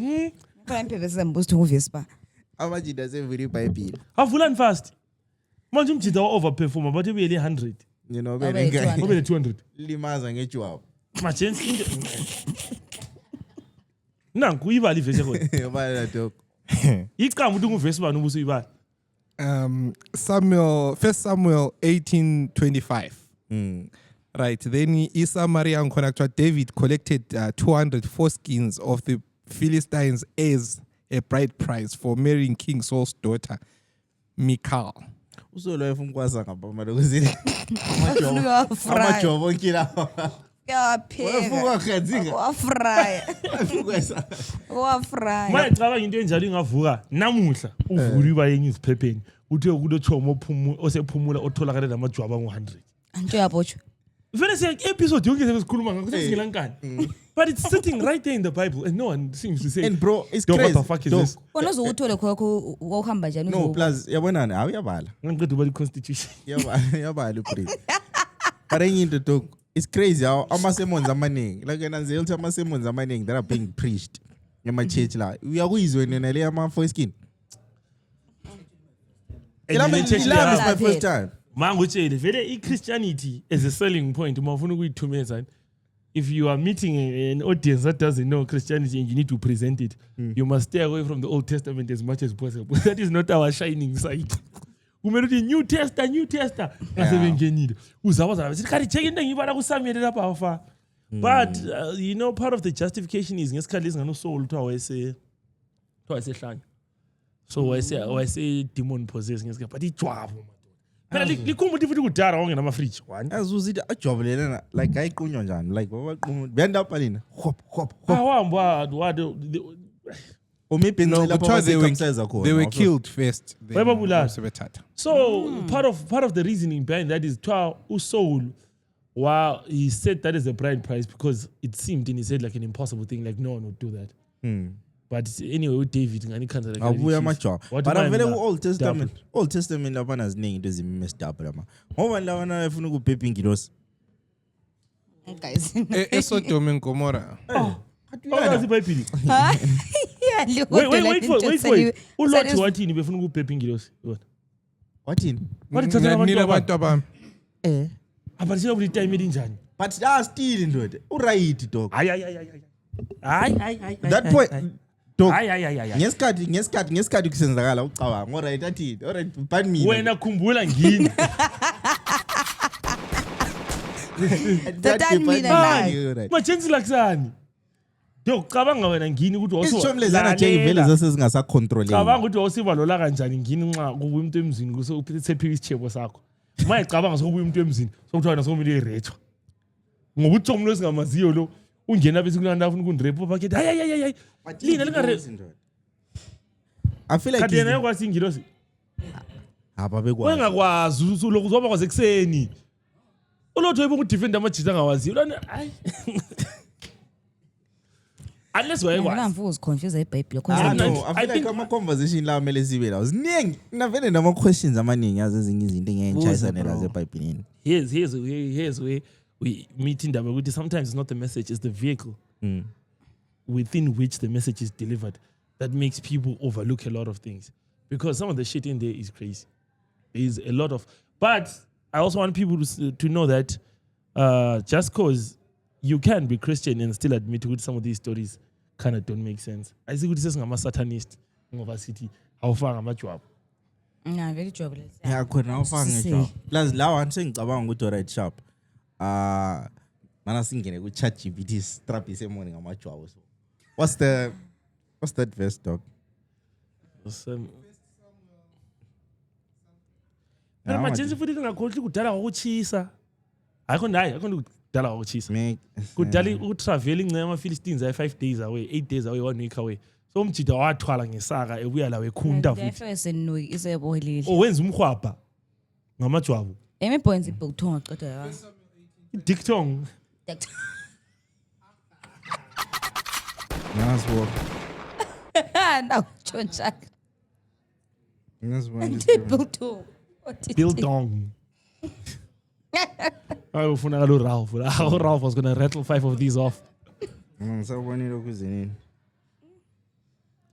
phela sembuzo ukuthi Vespa amajida sevele iBhayibheli avulani fast manje umjida wa-overperforma bathi ubuyele 100 you know Ubele 200 limaza ngejwabu majensi into nanku uyibala ivesi khona yobala dog icamba ukuthi unguvesi bani ubuso uyibala First Samuel 18:25 right then Samaria ngikhona kuthiwa David collected 200 foreskins of the Philistines as a bride price for marrying King Saul's daughter Michal usolo efuna ukwasa ngapha manje kuzini Uyafry. amajobo nkila Uyapheka. Wafuna Wafry. ukwasa Wafry. Manje cabanga into enjalo ingavuka namuhla uvula iba yenye iziphepheni uthe kulo chomo osephumula otholakala namajwabu angu100 Anto yabotsho. vele siya episode yonke sesikhuluma ngakho sesingelankani but it's sitting right there in the Bible and no one seems to say and bro it's "Dog, crazy what the fuck is Dog, this Wona uzokuthole khokho uhamba njani no plus yabonani awuyabala ngiqeda uba constitution yabala upreach but enye into dog it's crazy how ama-sermons amaningi like nanzela ukuthi ama-sermons amaningi that are being preached ema-church la uyakuyizwe nena le ama-foreskin and then church Love is leya my first time manje utshele vele i-Christianity as a selling point uma ufuna ukuyithumeza if you are meeting an audience that doesn't know Christianity and you need to present it you must stay away from the Old Testament as much as possible that is not our shining side kumele uthi new tester ngasebengenile uzabaza sithi kanti check into ngibala kuSamuel lapha afa but you know part of the justification is ngesikhathi lezingane uSaul uthiwa wayesehlanya so wayese demon possessed ngesikhathi but ijwabu phela likhumbula futhi kudala wonke nama fridge one azuzithi ajobulelana like ayiqunywa njani like babaqumula bendapha lina hop awamba or maybe No, lapho kuthiwa basekamsiza khona they were killed first. then Bayababulala. sebethatha. So part of the reasoning behind that is Saul, while he said that is a bride price because it seemed in his head like an impossible thing, like no one would do that. But anyway, with David, ngani khanza like abuya amajwabu What but do I avele mean? ku-Old Testament labana ziningi into ezimessed up lama ngoba labana efuna ukubhebha ingilosi guys. eSodom and Gomorrah. Awuyazi iBhayibheli. Wait. uLothi wathini befuna ukubhebha ingilosi? wathini Wathatha Nginanile abantu abantu abami. abathi ukuthi time elinjani? but still ndoda uright dog Hayi. that point dog Hayi. ngesikhathi kusenzakala ucabanga alright athini alright but mina Wena khumbula ngini. That mina naye. Machenzi lakusani. Cabanga wena ngini ukuthi isishomi lezana nje vele zasezingasacontroleki cabanga ukuthi wawusibalola kanjani ngini nxa kubuya umuntu emzini kusephika isichebo sakho maye cabanga sokubuya umuntu emzini sokuthiwa wena sokumele irethwa ngoba uthi umuntu esingamaziyo lo ungena bese kulanda afuna ukundirepa bakethi hayi lina lingare I feel like kanti yena yakwazi ingilosi ababekwazi wengakwazi usuloku uzoba kwaze kuseni uLothi wayibuka udefender amajita angawaziyo lana hayi unless wayekwazi Ngamvu uziconfuse iBhayibheli no I feel like ama-conversation la kumele sibe lawo ziningi navele nama-questions amaningi yazi ezinye izinto engiyayitshayisanela zebhayibhelini here's where we meet indaba ukuthi sometimes it's not the message, it's the vehicle within which the message is delivered that makes people overlook a lot of things. Because some of the shit in there is crazy. There's a lot of... But I also want people to know that just because you can be Christian and still admit that some of these stories kind of don't make sense. I see what it says, I'm a Satanist ngova city. How far am I job? Nah, very jobless. ya khona awufanga ngisho plus lawa sengicabanga ukuthi alright sharp mana singene ku-ChatGPT strap isemoni ngamajwabu so what's that verse dog Phela manje futhi ngakhohlwa kudala kwakuchisa. Ayikho kudala kwakuchisa. Kudala utravel ingcema ama-Philistines ay 5 days away, 8 days away, 1 week away. So umjida wathwala ngesaka ebuya la wekhunta futhi. First no isebohlile. Wenza umkhwabha ngamajwabu. Emi-points ibhukuthonga qeda ya. Diktong. naswo Naw tshontsha. naswo Ibhukuthonga. Biltong. I ufuna kalo Ralph. Ralph was going to rattle 5 of these off. ngisabonile okuzinini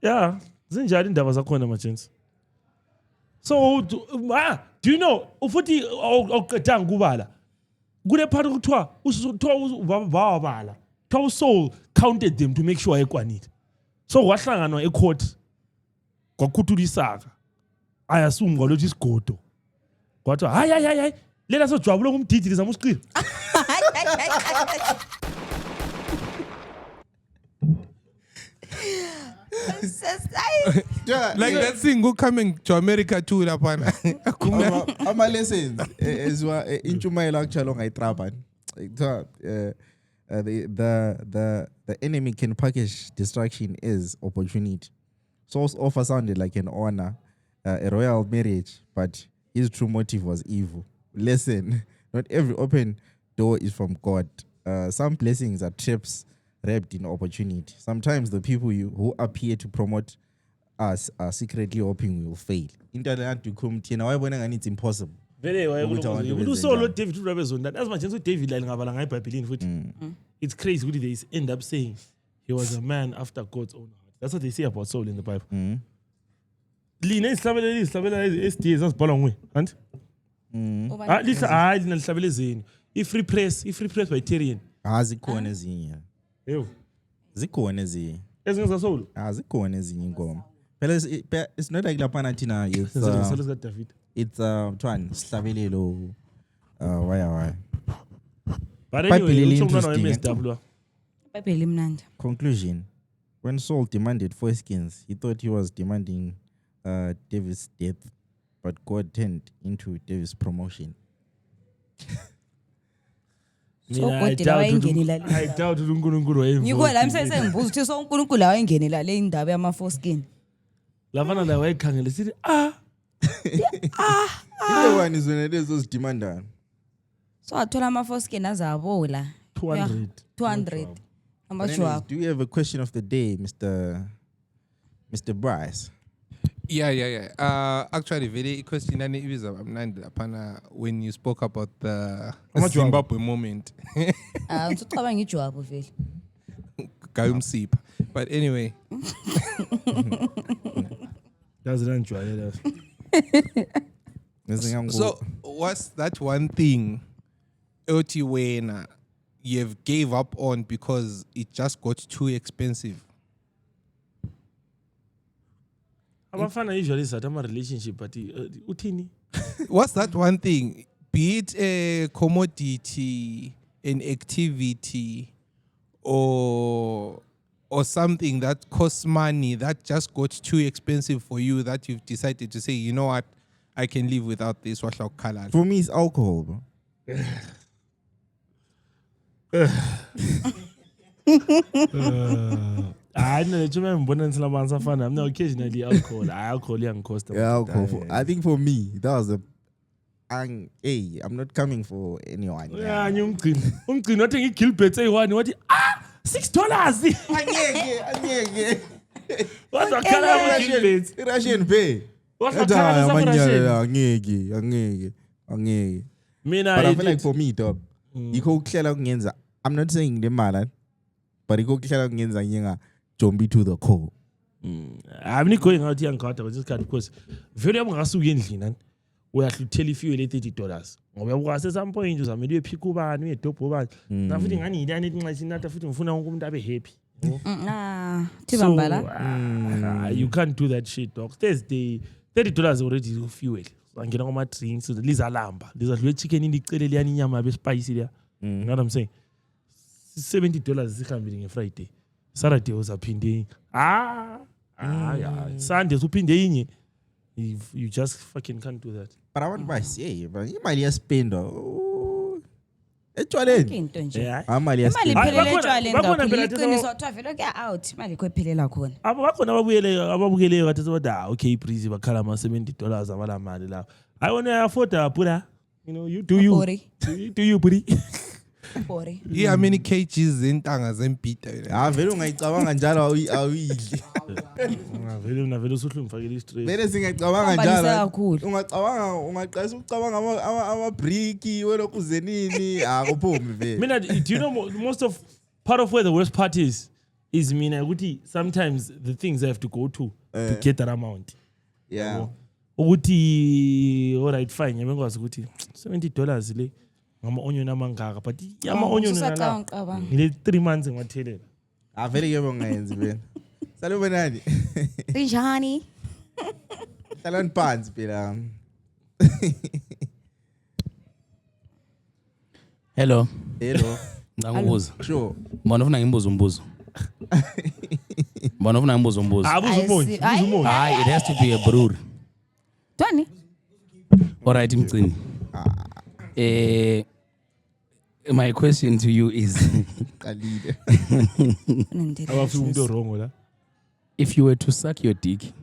Yeah, zinjani indaba zakhona majens. So do you know ufuthi awuqedanga kubala kule part ukuthiwa ubabala kuthiwa uSaul counted them to make sure ayekwanile. So wahlanganwa ecourt kwakhuthula isaka ayasungwa lothi isigodo kwathi hayi lela sojwabula ngumdidi lizama usiqila. Like that thing who coming to America too, lapana. Ama lessons ezwa inchumayelo actually ongayitrapa. The enemy can package destruction as opportunity. Saul's offer sounded like an honor, a royal marriage, but his true motive was evil. Listen, not every open door is from God. Some blessings are traps wrapped in opportunity. Sometimes the people who appear to promote us are secretly hoping we will fail. Internet it's impossible. Vele wayekuloko solo David Rabezonda as much as David la ngabala ngeBhayibhelini futhi it's crazy ukuthi they end up saying he was a man after God's own heart. That's what they say about Saul in the Bible. Lina isihlabela SDS asibhalwa nguwe anti lisa lina lihlabela ezeni i-free press by Tyrion Zikhona ezinye. Yebo Zikhona ezinye. ezingenza Saul Zikhona ezinye ingoma. Phela it's not like lapha thina Saul David. It's Twan Slavelelo why. But anyway, Really interesting. Conclusion. When Saul demanded foreskins, he thought he was demanding David's death, but God turned into David's promotion. I doubt uNkulunkulu wayemvuka. Ngikho la msese ngibuza ukuthi so uNkulunkulu wayengenela le indaba yama foreskin. Lavana la wayekhangela sithi The one is when it is those demanding. So athola ama foreskin azabola 200. Amashwa. Do you have a question of the day, Mr. Bryce? Yeah. Actually, very question and it was upon when you spoke about the Zimbabwe moment. Ngicabanga ijwabu vele. Gayumsip. But anyway. That's the enjoy. So what's that one thing when you've gave up on because it just got too expensive? Abafana usually start a relationship but uthini? What's that one thing? Be it a commodity, an activity, or something that costs money that just got too expensive for you that you've decided to say, you know what, I can live without this. For me, it's alcohol, bro. I know I'm not occasionally alcohol. Alcohol young cost. Alcohol. I think for me, that was I'm not coming for anyone. Yeah, I'm not taking kill pets. What? $6. What's the color of kill pets? Russian pay. What's the color of Russian? But I feel like for me, dog, I'm not saying the man, but you go Jombi to the core. I'm not going out here and cut just because very much we have to tell if you $80. We was at some point to some video pick up and we top over. Nothing I need anything like that. If you happy. You can't do that shit, dog. There's the $30 already fuel. And get on my train so the Lisa Lamba. There's a chicken in the Kelly spicy there. You know what I'm saying? $70 is coming Friday. Saturday was a pindi. Sunday was pindi. You just fucking can't do that. But I want to say, but you might just spend. Actually, I might just spend. Okay, please, $70. I want to afford to put her. You know, you do you. Do you, buddy? Yeah, how many kgs in tangas and Peter? Very ngicabanga njalo awidli. Vele usuhlumfakela istress. Vele singicabanga njalo. Ungaqasa ucabanga ama brick welokhu zenini akuphumi vele. Mina, do you know most of part of where the worst part is mina ukuthi sometimes the things I have to go to get that amount. Yeah. Ukuthi all right fine, ngiyakwazi ukuthi $70 le. Ama-onion amangaka but ama-onion ngile 3 months ngiwathelela vele ke bongayenzi vele salube nani Rijani hlalani phansi phela Hello Ngibuza sure bona ufuna ngimbuze umbuzo Bona ufuna umbuzo. Ayi, Hayi, it has to be a brewery. Tony. Alright, Mcini. My question to you is if you were to suck your dick,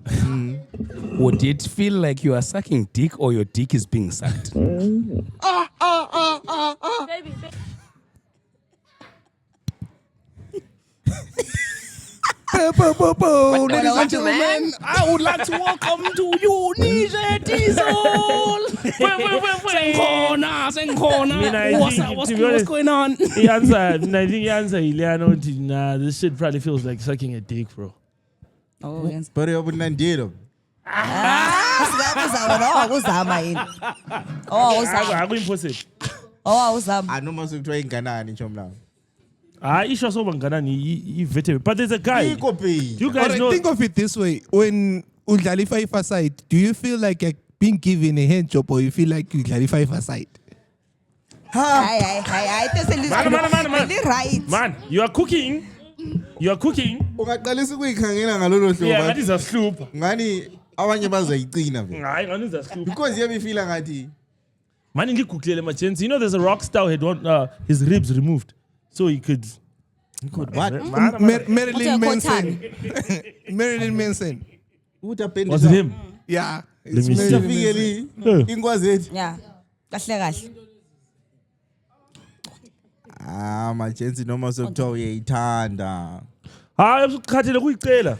would it feel like you are sucking dick or your dick is being sucked? Baby. Ladies and gentlemen, I would like to welcome to you Nije Diesel. Senkhona. What's going on? The answer, I think the answer, Ileana, nah, this shit probably feels like sucking a dick, bro. Oh, yes. But you wouldn't undo them. I know most of trying Ghana in Chomla. Isha so bangana veteran, but there's a guy. You guys know. Think of it this way: when Udlalifa Fasite, do you feel like you're being given a hand job, or you feel like Udlalifa Fasite? Man, you are cooking. Yeah, that is a sloop. Because you feel like man, you know, there's a rock star who had want his ribs removed, so he could. What? Marilyn Manson. Marilyn Manson. What happened? Was it him? Yeah. Let me see. Yeah. My chance noma sokuthiwa uyayithanda. Hayi usukhathele kuyicela.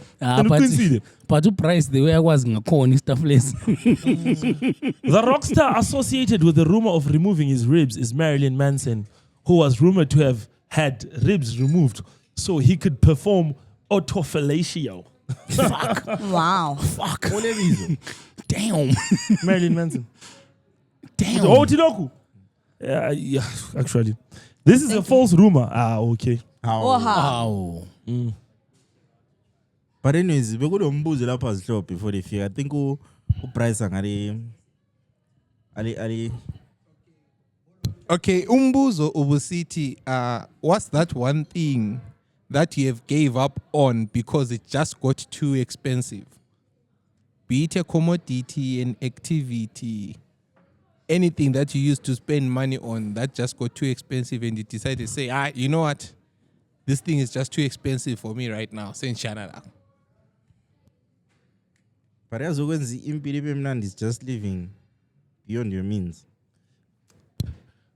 But to price the way akwazi ngakhona stuff less. The rock star associated with the rumor of removing his ribs is Marilyn Manson, who was rumored to have had ribs removed so he could perform autofellatio. Fuck. Wow. Fuck. Damn. Marilyn Manson. Damn. Oh, Tinoku. Yeah, actually. This is a false rumor. Okay. How? But anyways, we go to umbuzo lapha azihlobo before they figure. I think price ngale ali. Okay, umbuzo ubusithi, what's that one thing that you have gave up on because it just got too expensive? Be it a commodity, an activity, anything that you used to spend money on that just got too expensive and you decided to say, you know what? This thing is just too expensive for me right now. Send Canada. But as when the impediment is just living beyond your means.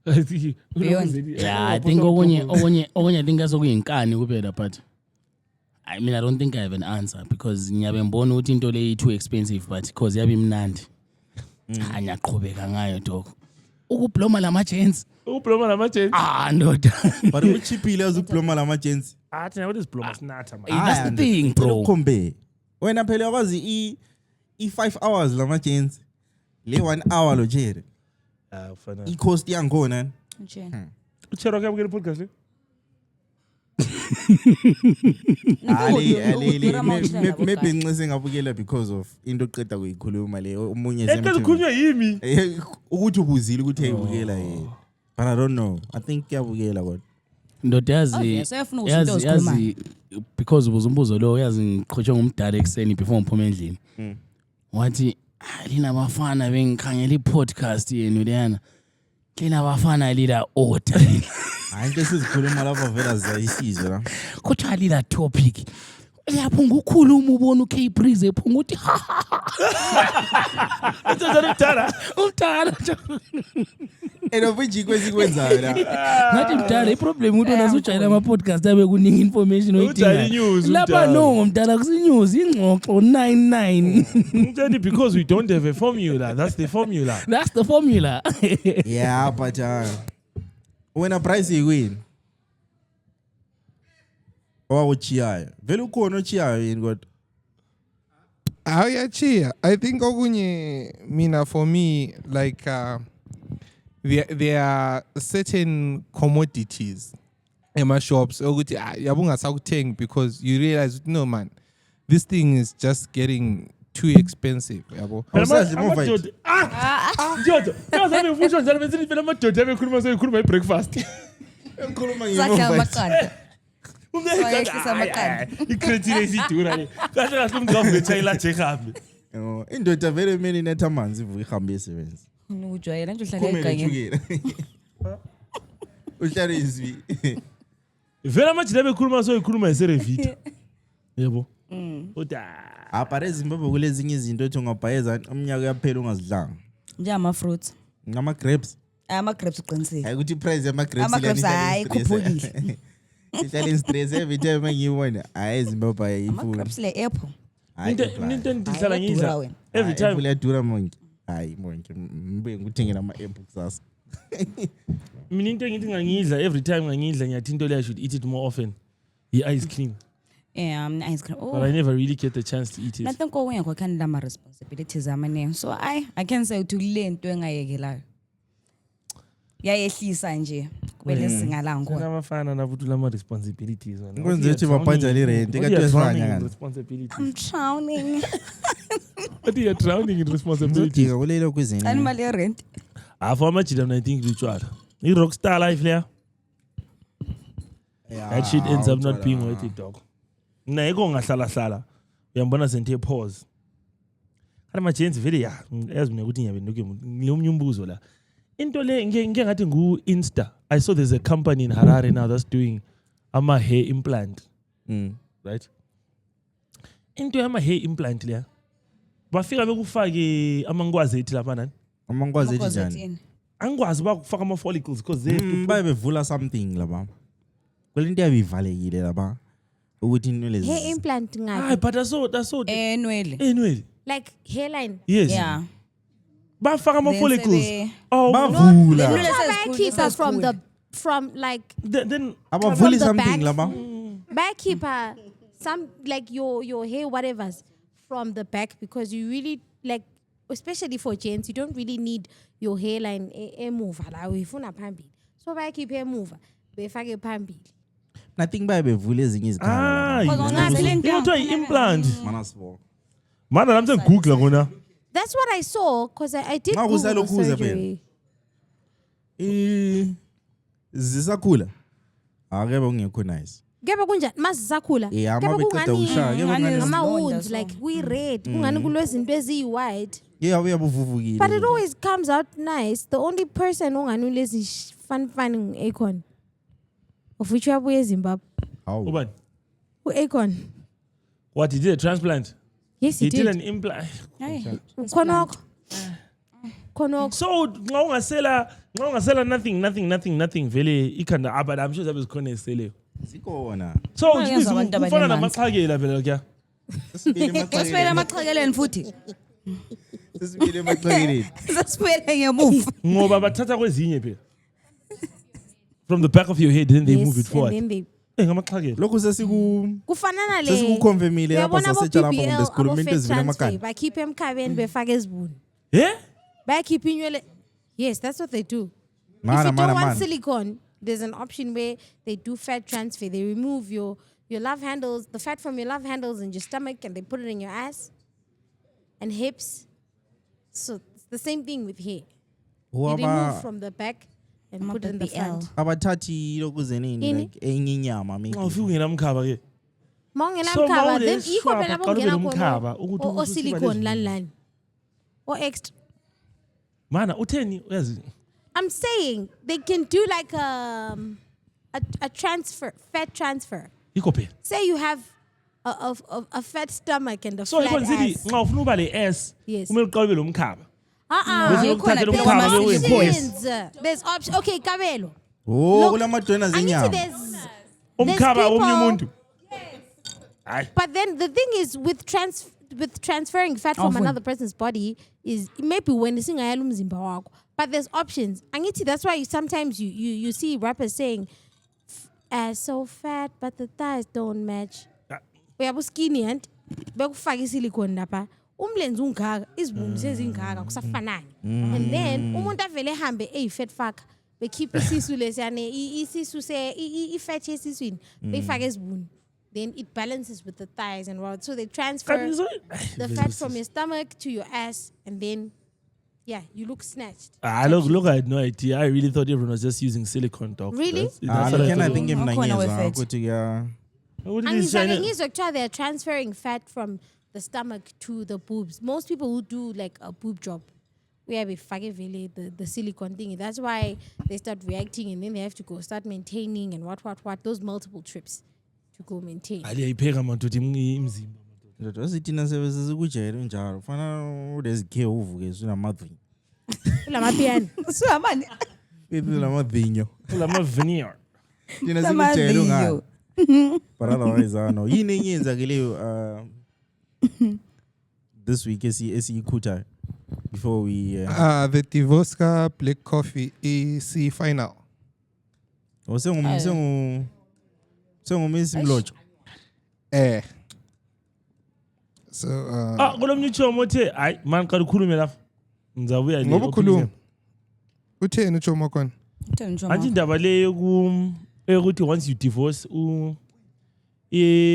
Yeah, I think okunye think asokuyinkani kuphela, but I mean I don't think I have an answer because ngiyabe ngibona ukuthi into le too expensive but because yabe imnandi. Anyaqhubeka ngayo dog. Ukubloma lama chance. Ukubloma lama chance. Ndoda. But uchipile azubloma lama chance. What is bloma snatha man? That's the thing, bro. Kombe. Wena phela kwazi i 5 hours lama chance. Le 1 hour lo jere. I cost yangona. Uchero ke bukele podcast le. Maybe nginqise ngabukela because of into oqeda kuyikhuluma le omunye ekhulunywa yimi ukuthi ubuzile ukuthi ayibukela yena. But I don't know. I think kuyabukela kodwa. Ndoda yazi because ubuzumbuzo lo yazi ngiqhotshwe ngumdala ekseni before ngiphume endlini. Wathi lina bafana bengikhangela i-podcast yenu leyana. Lina bafana lila order. Hayi into sizikhuluma lapha vela zayisizwe la. Kuthiwa lila topic. Uyaphunga ukhuluma ubona uK Breeze ephunga uthi umdala. Enobunji kwesikwenzayo la. Ngathi mdala iproblem uthi unasujayela ama podcast abe kuningi information oyidinga. Lapha no ngomdala kusinews ingxoxo 99. Because we don't have a formula. That's the formula. That's the formula. Yeah, but when a price you win. Or uchiyayo. Vele ukhona uchiyayo yini kodwa. Ayachiya. I think okunye mina for me like there are certain commodities in my shops ukuthi yabunga sakuthengi because you realize no man this thing is just getting too expensive yabo. Ndoda. Yazi befusho njalo bese vele amadoda abekhuluma seyikhuluma ibreakfast. Enkhuluma Sakhe amaqanda. Wayehlisa amaqanda. Ikrethile isidura le. Kahle kahle umuntu ngavutha je hambe. Indoda vele mina inetha amanzi ivuka ihambe isebenza. Ujwayela nje uhlala Kumele egangeni. ujukela. Uhlala izwi. Vele amajida bekhuluma so ikhuluma eserevita. Yebo. Uda. Apha eZimbabwe kulezinye izinto ethi ungabhayeza umnyaka uyaphela ungazidlanga. Njama fruits. Ngama grapes. Ama grapes uqinisile. Hayi ukuthi price yama grapes Ama grapes hayi khuphukile. Ihlala in stress every time ngiyibona. Hayi Zimbabwe Ama ayifuni. grapes le apple. Into endihlala ngidla. Every time uyadura monke. Hayi monke mbe ngikuthengela ama apple kusasa. Mina into engithi ngangidla every time ngangidla ngiyathi into le I should eat it more often. I-ice cream. Yeah, ice cream. But I never really get the chance to eat it. Nothing ko wena kwakhanda ama responsibilities amane. So I can say ukuthi kule nto engayekelayo. Yayehlisa nje kubele singalanga Kuna khona. abafana nabuthula ama responsibilities wena. Kwenze ukuthi babhadale rent What are kathi you drowning uyasibanya in ngani. responsibilities? I'm drowning. What are you drowning in responsibilities? Udinga kulelo kwizini. Animal ye rent. For amajida mina I think lutshwala. I-rockstar life leya. That shit ends up not being worth it, dog. Mina yiko ngahlala uyambona senthe pause. Kana majenzi vele ya yazi mina ukuthi ngiyabe ngilomnye umbuzo la. Into le ngeke ngathi ngu Insta. I saw there's a company in Harare now that's doing ama hair implant. Right? Into yama hair implant leya. Bafika bekufake amangwazi ethi lapha nani? Amangwazi ethi njani? Angikwazi bakufaka ama follicles because they have to bayebevula something laba. Kwelento yabivalekile laba. Ukuthi into lezi. Hair implant ngathi. Hayi but that's so Enwele. Like hairline. Yes. Yeah. Bafaka ama Then follicles. sebe- Oh, bavula. Let's try keep her from like then Abavuli from the something back. laba. back keep her some like your hair whatever's from the back because you really like especially for gents you don't really need your hairline move la uyifuna phambili so back keep hair move befake phambili. Nothing bayebevula ezinye izikhala. Kuthiwa i-implant. Mana sibo. Mana nami sengigoogle ngona. That's what I saw because I did Nxa Google kusalokhuza surgery. Zisakhula. Akebe ungekho nice. Kebe kunjani masisakhula Ama beqeda ushaya kebe ngani ama wounds like we red kungani kulezinto eziyi-white uyabuvuvukile. but it always comes out nice. The only person ongani ulezi fun ngu-Akon of which uyabuya eZimbabwe. Ubani? U-Akon. What, he did a transplant? Yes, he did did. an implant. Khonokho. So nxa ungasela nothing vele ikhanda but I'm sure zabe zikhona eziseleyo. Sikona. So ufana namachakela vele lokya. Sasibuyela amaqhakeleni futhi. Sesibuyele emaqhakeleni. Sasibuyela ngemuva. Ngoba bathatha kwezinye phela. From the back of your head then they move it forward. And then ngamaxhakela. Lokho kufanana le sesikuconfirmile lapha sasetshala lapha kumbe sikhuluma into ezivela emakhanda. bakhiphe emkhabeni befake ezibuni. Yeah? Bayakhipha inywele. Yes, that's what they do. If you don't want silicone, there's an option where they do fat transfer. They remove your love handles, the fat from your love handles and your stomach, and they put it in your ass and hips. So it's the same thing with hair. You remove from the back and put it in the front. Abathathi lokuze nini like enye inyama maybe. Ufika ungena mkhaba ke. Mawungena So mkhaba then mawule yikho phela swap, bongena aqalube nomkhaba, khona ukuthi o ususiba silicone lezi- lani or extra. Mana utheni uyazi? I'm saying they can do like a transfer, fat transfer. Yikho phela. Say you have a fat stomach and a So flat ikho ngithi ass. nxa ufuna uba le S Yes. kumele uqalube lo mkhaba. Bese Ikhona uthathe lo phela mkhaba ama- lo Options. There's option. Okay, Kabelo. Oh, Look, kulamadwena I need to zenyama. there's umkhaba people- womnye umuntu. Hayi. But then the thing is with transferring fat from Often. another person's body is maybe when singayala umzimba wakho. But there's options. Angithi, that's why sometimes you see rappers saying ass so fat but the thighs don't match. Uyabo skinny and bekufaka silicone lapha. Umlenze ungaka, izibunu sezingaka kusafanani. And then umuntu avele ehambe fat fuck. Bekhipha isisu lesiyane isisu i-fat yesiswini beyifaka ezibunu. Then it balances with the thighs and what. So they transfer the fat from your stomach to your ass, and then, yeah, you look snatched. Look, I had no idea. I really thought everyone was just using silicone, dog. Really? That's what I Can I thought. think Akhona mnanyeza we-fat. ukuthi They're transferring fat from the stomach to the boobs. Most people who do like a boob job, we have the silicone thing. That's why they start reacting and then they have to go start maintaining and what. Those multiple trips to go maintain. Ndoda sitina services kujayela njalo. Fana udezikhe uvuke sunamavinyo. Ulamapiano. Suhamani. Ulamavinyo. Ulamavinyo. Tina sikujayela ngalo. But otherwise no. Yini enyenza ke leyo this week esiyikhutha before we the Divoska Black Coffee EC final. Sengumisi Mlojo. So kulomnye uchomo uthe hayi man qala ukhulume lapha ngizabuya le ngoba ukhuluma utheni uchomo khona athi indaba le ukuthi once you divorce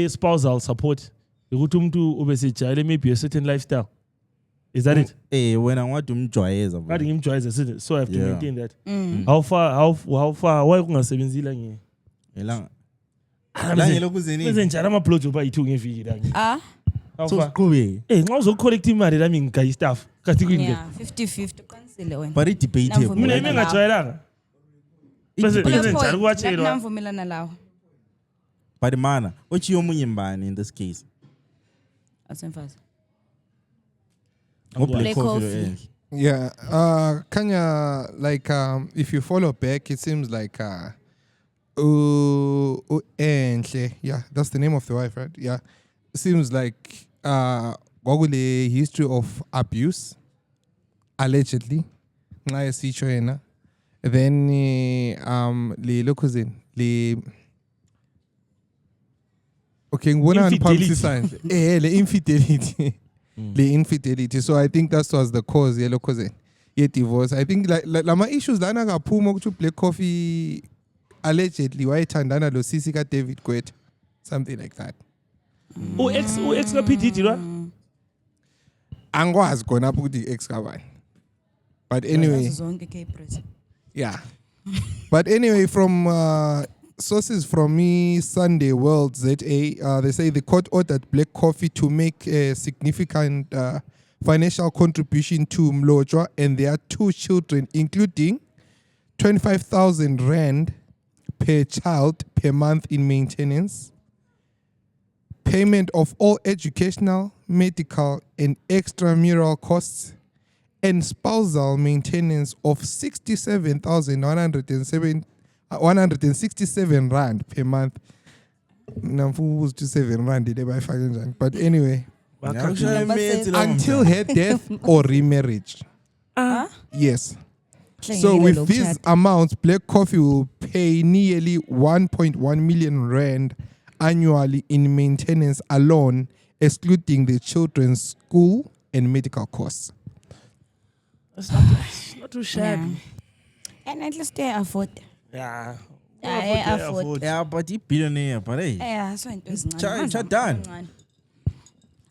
spousal support ukuthi umuntu ubesejayele maybe a certain lifestyle. Is that it? When I want to umjwayeza. Ngathi ngimjwayeza so I have to maintain that. How far why kungasebenzile nge elanga lokuzeni kwenzenjani ama-blowjob ayi-2 ngeviki la so siqhubeke nxa uzokucollect imali lami ngigaya staff kathi kuyini 50-50 uqinisile wena but debatable mina ngingajwayelanga bese njalo kuwatshelwa namvumelana lawo but mana ochiyo omunye mbani in this case asemfazi Black Coffee. Yeah, Kanya, like, if you follow back, it seems like, yeah, that's the name of the wife, right? Yeah, it seems like, Google the history of abuse, allegedly, then, okay, the infidelity. The infidelity. So I think that was the cause, divorce. I think like my issues lana kaphuma ukuthi Black Coffee allegedly wayethandana lo sisi ka David Gwet, something like that. Ex ka PDD lo? Angwazi khona apho ukuthi ex kabani. But anyway. Yeah. But anyway, from sources from Sunday World ZA, they say the court ordered Black Coffee to make a significant financial contribution to Mlojwa and their 2 children, including 25,000 rand per child per month in maintenance, payment of all educational, medical, and extramural costs, and spousal maintenance of 167 rand per month. Was to 7 rand, but anyway, until her death or remarriage. Yes. So with these amounts, Black Coffee will pay nearly 1.1 million rand annually in maintenance alone, excluding the children's school and medical costs. It's not too shabby. And at least they afford. Yeah. Afford. Yeah, but he billionaire, but hey. Yeah, so Chat done.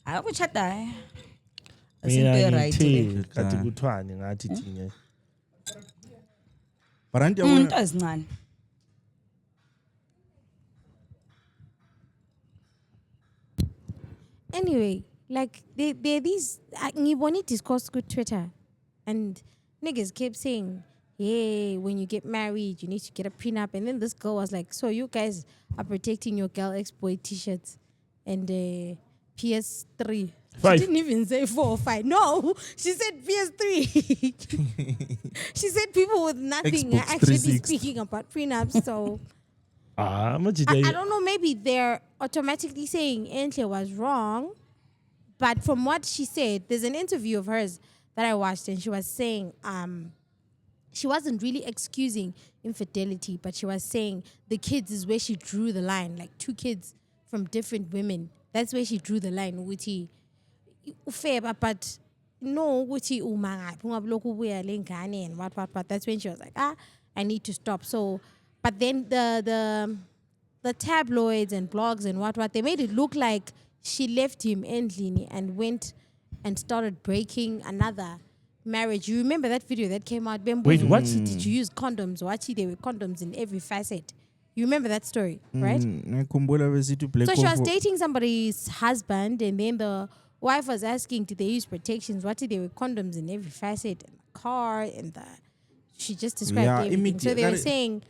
I will chat die. Kathi kuthwane ngathi thina. Baranti umuntu ezincane. Anyway, like they these ngibona discourse ku Twitter and niggas kept saying, "Hey, when you get married, you need to get a prenup." And then this girl was like, "So you guys are protecting your girl ex-boy t-shirts and PS3." 5. She didn't even say 4 or 5. No, she said PS3. She said people with nothing Xbox are actually 360. speaking about prenups. So I I don't know, maybe they're automatically saying Enhle was wrong. But from what she said, there's an interview of hers that I watched, and she was saying she wasn't really excusing infidelity, but she was saying the kids is where she drew the line, like 2 kids from different women. That's where she drew the line. Uthi ufeba, but no, uthi umangaphi ungabuloku ubuya lengane and what. That's when she was like, I need to stop. So, but then the tabloids and blogs and what they made it look like she left him endlini and went and started breaking another marriage. You remember that video that came out? Wait, what? Did you use condoms? There were condoms in every facet. You remember that story, right? So she was dating somebody's husband, and then the wife was asking, did they use protections? What did they wear? Condoms in every facet, in the car, and she just described everything. So they were saying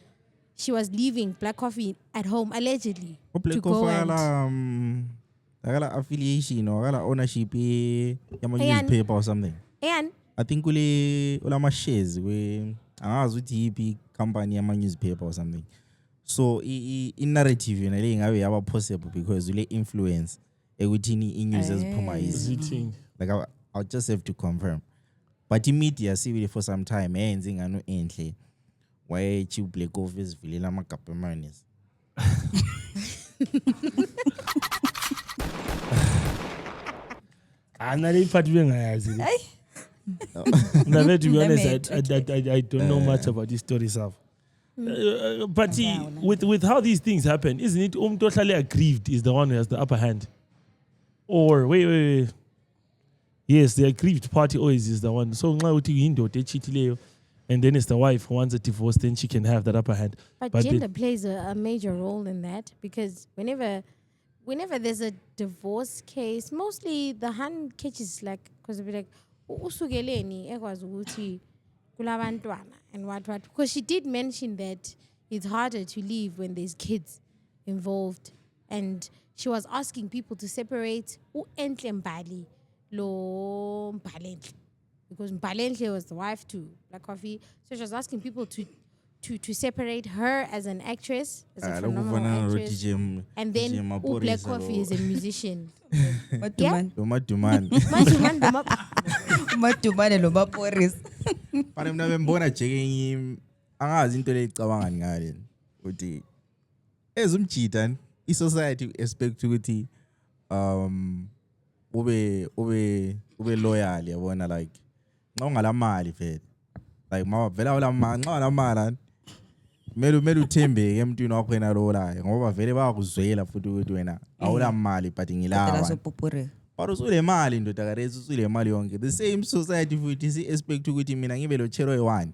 she was leaving Black Coffee at home, allegedly, to go and... affiliation or ownership newspaper or something. And I think ulama shares we angazi ukuthi company yama newspaper or something. So in narrative yena le ngabe yaba possible because ule influence ekuthini inews eziphuma easy. Like I'll just have to confirm. But the media see for some time yenze ngano enhle. Why chi Black Office vilela amagabha amanis. Another part we ngayazi. Now, to be honest, I don't know much about this story stuff. But with how these things happen, isn't it totally aggrieved is the one who has the upper hand? Or wait. Yes, the aggrieved party always is the one. So and then it's the wife who wants a divorce, then she can have that upper hand. But gender plays a major role in that, because whenever there's a divorce case, mostly the hand catches like, because it'll be like, usugeleni ekwazi ukuthi kulabantwana and what, because she did mention that it's harder to leave when there's kids involved, and she was asking people to separate uEnhle Mbali lo Mbalenhle, because Mbalenhle was the wife to Black Coffee, so she was asking people to separate her as an actress, as a phenomenal actress, and then Black Coffee is a musician. Madumane lo maporis. Pana mina bembona checking angazi into lecabanga ngale uthi ezumjita isociety expect ukuthi ube loyal yabona, like nxa ungala mali vele, like mawavela nxa ungala mali mele uthembeke emntwini wakho yena lolayo, ngoba vele bayakuzwela futhi ukuthi wena awula mali but ngilawa. But usule mali ndoda karezi, usule mali yonke. The same society futhi si expect ukuthi mina ngibe lo chero y1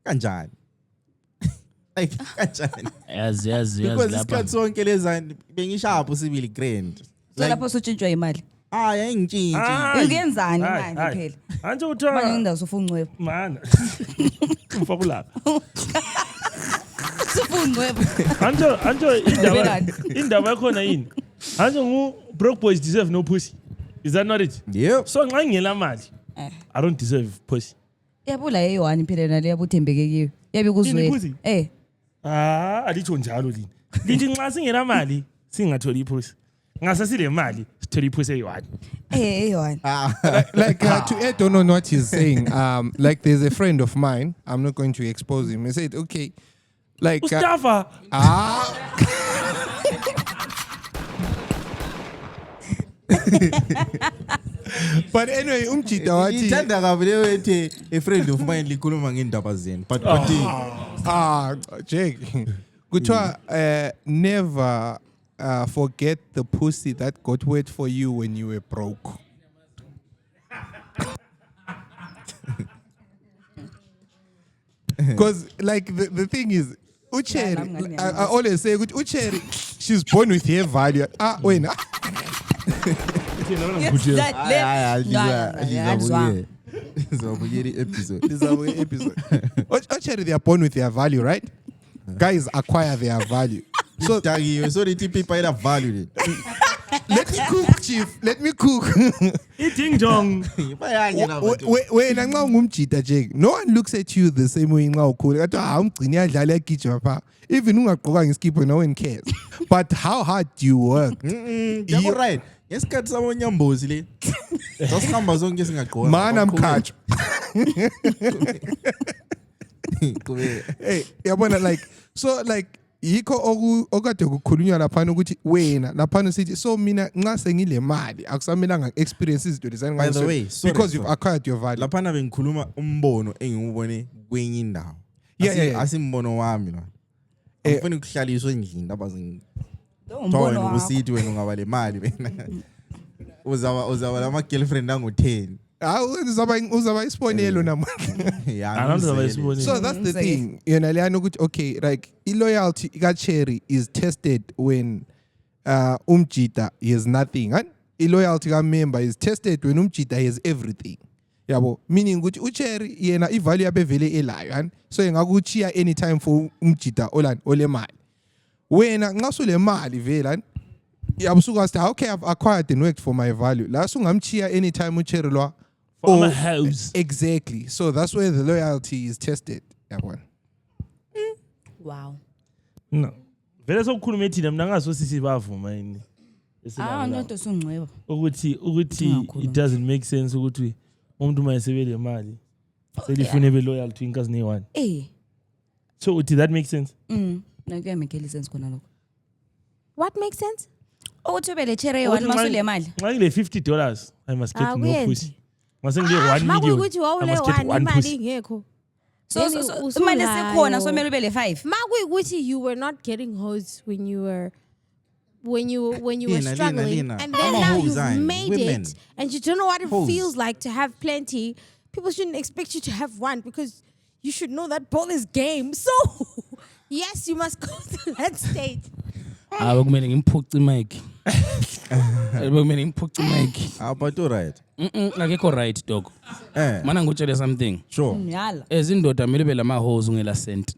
kanjani. Like kanjani. Yes. Because isikhathi sonke lezani bengishapho sibili grand. So lapho usutshintshwa imali. Ayingitshintshi. Ukenzani manje phela? Anje uthiwa manje ngindawo sofungcwebo. Mana. Umfakulapha. Sofungcwebo. Anje indaba yakhona yini? Anje ngu broke boys deserve no pussy. Is that not it? Yep. So nxa ngela mali, I don't deserve pussy. Yabula eyohani phela nale yabuthembeke kiyo. Yabe kuzwela. Alitsho njalo lini. Lithi nxa singela mali singatholi pussy. Ngase sile mali sitholi pussy eyohani. Eyohani. Like to add on what he's saying, like there's a friend of mine, I'm not going to expose him. He said, okay, like Mustafa. But anyway, umjita wathi ngithanda kabi leyo a friend of mine likhuluma ngendaba zeni, but Jake, kuthiwa never forget the pussy that got wet for you when you were broke. Because like the thing is, Ucheri, I always say Ucheri, she's born with her value. Wait. Actually, they are born with their value, right? Guys acquire their value. So the people have value. Let me cook, chief. Let me cook. Eating jong. Wait, I'm not Jake. No one looks at you the same way. Even no one cares. But how hard do you work? You're right. Yes, cut someone yambozile. Just come bazonke singagqoka. Man, I'm catch. Hey, yabona like so like yikho okade kukhulunywa laphana ukuthi wena laphana sithi so mina nxa sengile mali akusamelanga experience izinto design. By the way, because you've acquired your value. Laphana bengikhuluma umbono engiwubone kwenye indawo. Asimbono wami lo. Ngifuna ukuhlaliswa endlini lapha Usithi wena ungaba le mali wena. Uzaba lama girlfriend angu 10. Uzaba isibonelo namuhla. So that's the thing. Leyana ukuthi okay, like loyalty ka-Cherry is tested when umjita he has nothing. Loyalty ka-member is tested when umjita he has everything. Yabo, meaning ukuthi uCherry yena ivalue yabe vele elayo, so engakuchiya anytime for umjita ole mali. Wena nxa sule mali vele yabo suka say okay, I've acquired and worked for my value. La sungamchiya anytime uCherry lo for my house. Exactly. So that's where the loyalty is tested. Yabona. Wow. No. Vele sokukhuluma thina mina ngasosisi bavuma yini. Nto sungcweba. Ukuthi it doesn't make sense ukuthi umuntu mayesebele imali selifune be loyal to inkazi ne1. So that makes sense? No, kuyamekela sense khona lokho. What makes sense? Ukuthi ube le Cherry 1 masule mali. Xa ngile $50 I must get no pussy. Mase ngile 1 million. Makuyithi wawule 1 imali ingekho. So imali sekhona so mele ube le 5. Makuyithi you were not getting hoes when you were struggling, and then now you've made it, and you don't know what it feels like to have plenty. People shouldn't expect you to have one because you should know that ball is game. So yes, you must go to that stage. Kumele ngimphuphe mic. Kumele ngimphuphe mic. But all right. Akekho right dog. Mana ngutshele something. Sure. Ezindoda kumele be lama hoes ungela cent.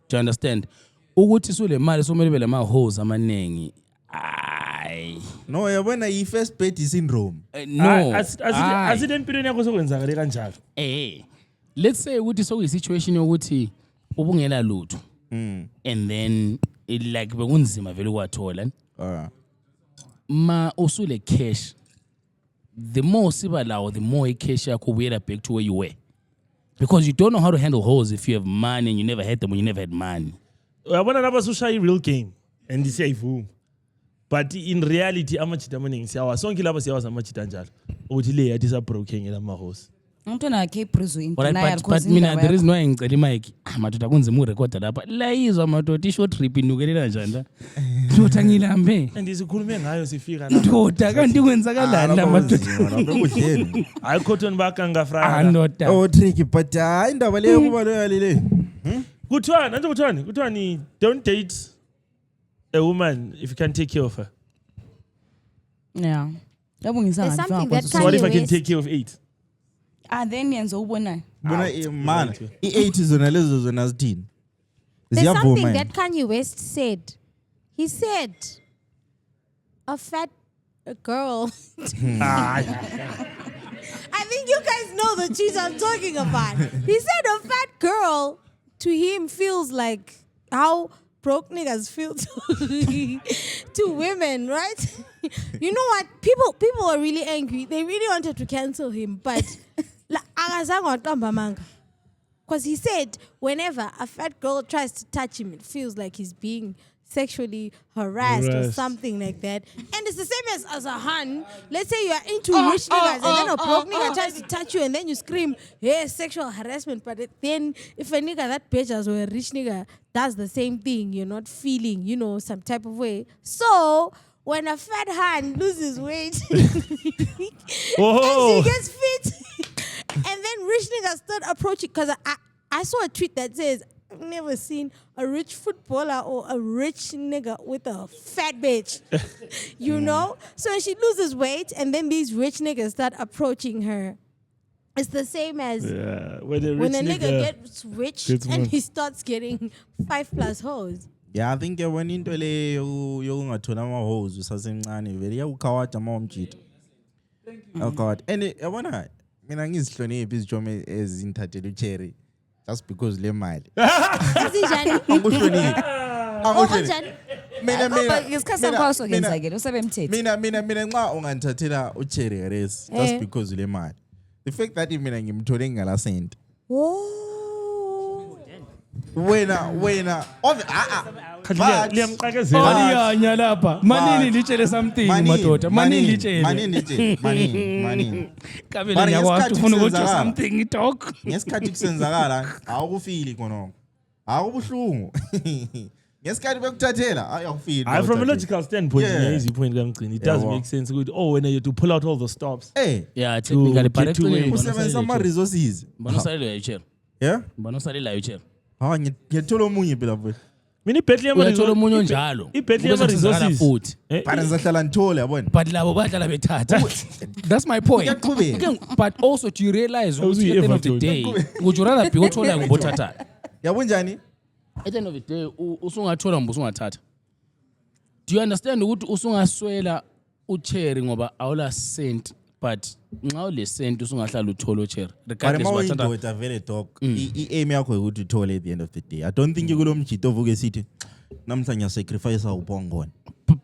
Do you understand? Ukuthi sule mali somele be lama hoes amanengi. No, yabona I first petty syndrome. No. Asidempilweni yakho sokwenzakale kanjalo. Let's say ukuthi so situation yokuthi ubungela lutho. And then it like bekunzima vele kwathola. Ma usule cash. The more siba lawo, the more cash yakho ubuyela back to where you were. Because you don't know how to handle hoes if you have money and you never had them when you never had money. Uyabona laba susha real game and siyayivuma. But in reality amachita amaningi siyawa sonke laba siyawazi amachita njalo. Ukuthi le yathi sa broken elama hoes. Umntwana wakhe iprizo into nayo but mina the reason why ngicela imic madoda kunzima urecord lapha la izwa madoda isho trip inukelela njani la ndoda ngilambe andisikhulume ngayo sifika lapha ndoda kanti kwenzakalani la madoda ngokudleni hayi cotton baka ngafrana ndoda oh tricky but indaba leyo kuba loyal le kuthiwani nje kuthiwani don't date a woman if you can take care of her. Yeah. There's something that so what if I can take care of 8? Then yenza ubona. Bona man, i8 zona lezo zona zithini? There's something that Kanye West said. He said a fat girl. I think you guys know the cheese I'm talking about. He said a fat girl to him feels like how broke niggas feel to women, right? You know what? People are really angry. They really wanted to cancel him, but because he said whenever a fat girl tries to touch him, it feels like he's being sexually harassed or something like that. And it's the same as a hun. Let's say you are into rich niggas and then a broke nigga tries to touch you and then you scream, hey, sexual harassment. But then if a nigga that bitch or a rich nigga does the same thing, you're not feeling, some type of way. So when a fat hun loses weight and she gets fit and then rich niggas start approaching, because I saw a tweet that says, I've never seen a rich footballer or a rich nigga with a fat bitch, know? So she loses weight and then these rich niggas start approaching her. It's the same as when a nigga gets rich and he starts getting 5+ hoes. Yeah, I think when into le yokungathola ama hoes usasemncane vele yakukhawata ama umjito. Oh God. And yabona mina ngizihloniphi izijome ezinthathela uCherry just because le mali. Asinjani? Anguhloniphi. Mina nxa unganthathela uCherry race just because le mali. The fact that mina ngimthole ngala cent. Wena liyamqakezela lapha manini litshele something madoda manini kabele ngiyakwazi ufuna ukuthi something dog ngesikhathi kusenzakala awukufili khona awubuhlungu ngesikhathi bekuthathela ayakufika I from a logical standpoint Yeah. easy point kamgcini it does Yeah, make sense ukuthi when you to pull out all the stops Yeah, technically get but to where- eceleni usebenzisa ama-resources banosalelwa yichela. yeah Banosalela yichela. ngiyathola omunye phela mfowethu mina ibhetli Uyathola omunye onjalo. ibhetli Bese kusizakala yama-resources futhi. but ngizahlala ngithole yabona But labo badlala bethatha. That's my point. Kuyaqhubeka. Again, but also do you realize ukuthi at the end of the day, would you rather be othola ngobothatha? yabunjani At the end of the day, usungathola ngoba usungathatha. Do you understand ukuthi usungaswela ucherry ngoba awula cent but nxa ule cent usungahlala uthola ucherry but regardless uma wathatha. uyindoda vele dog i-aim yakho ukuthi uthole at the end of the day I don't think kulo mjito ovuke sithi namhla ngiyasacrifice ubongona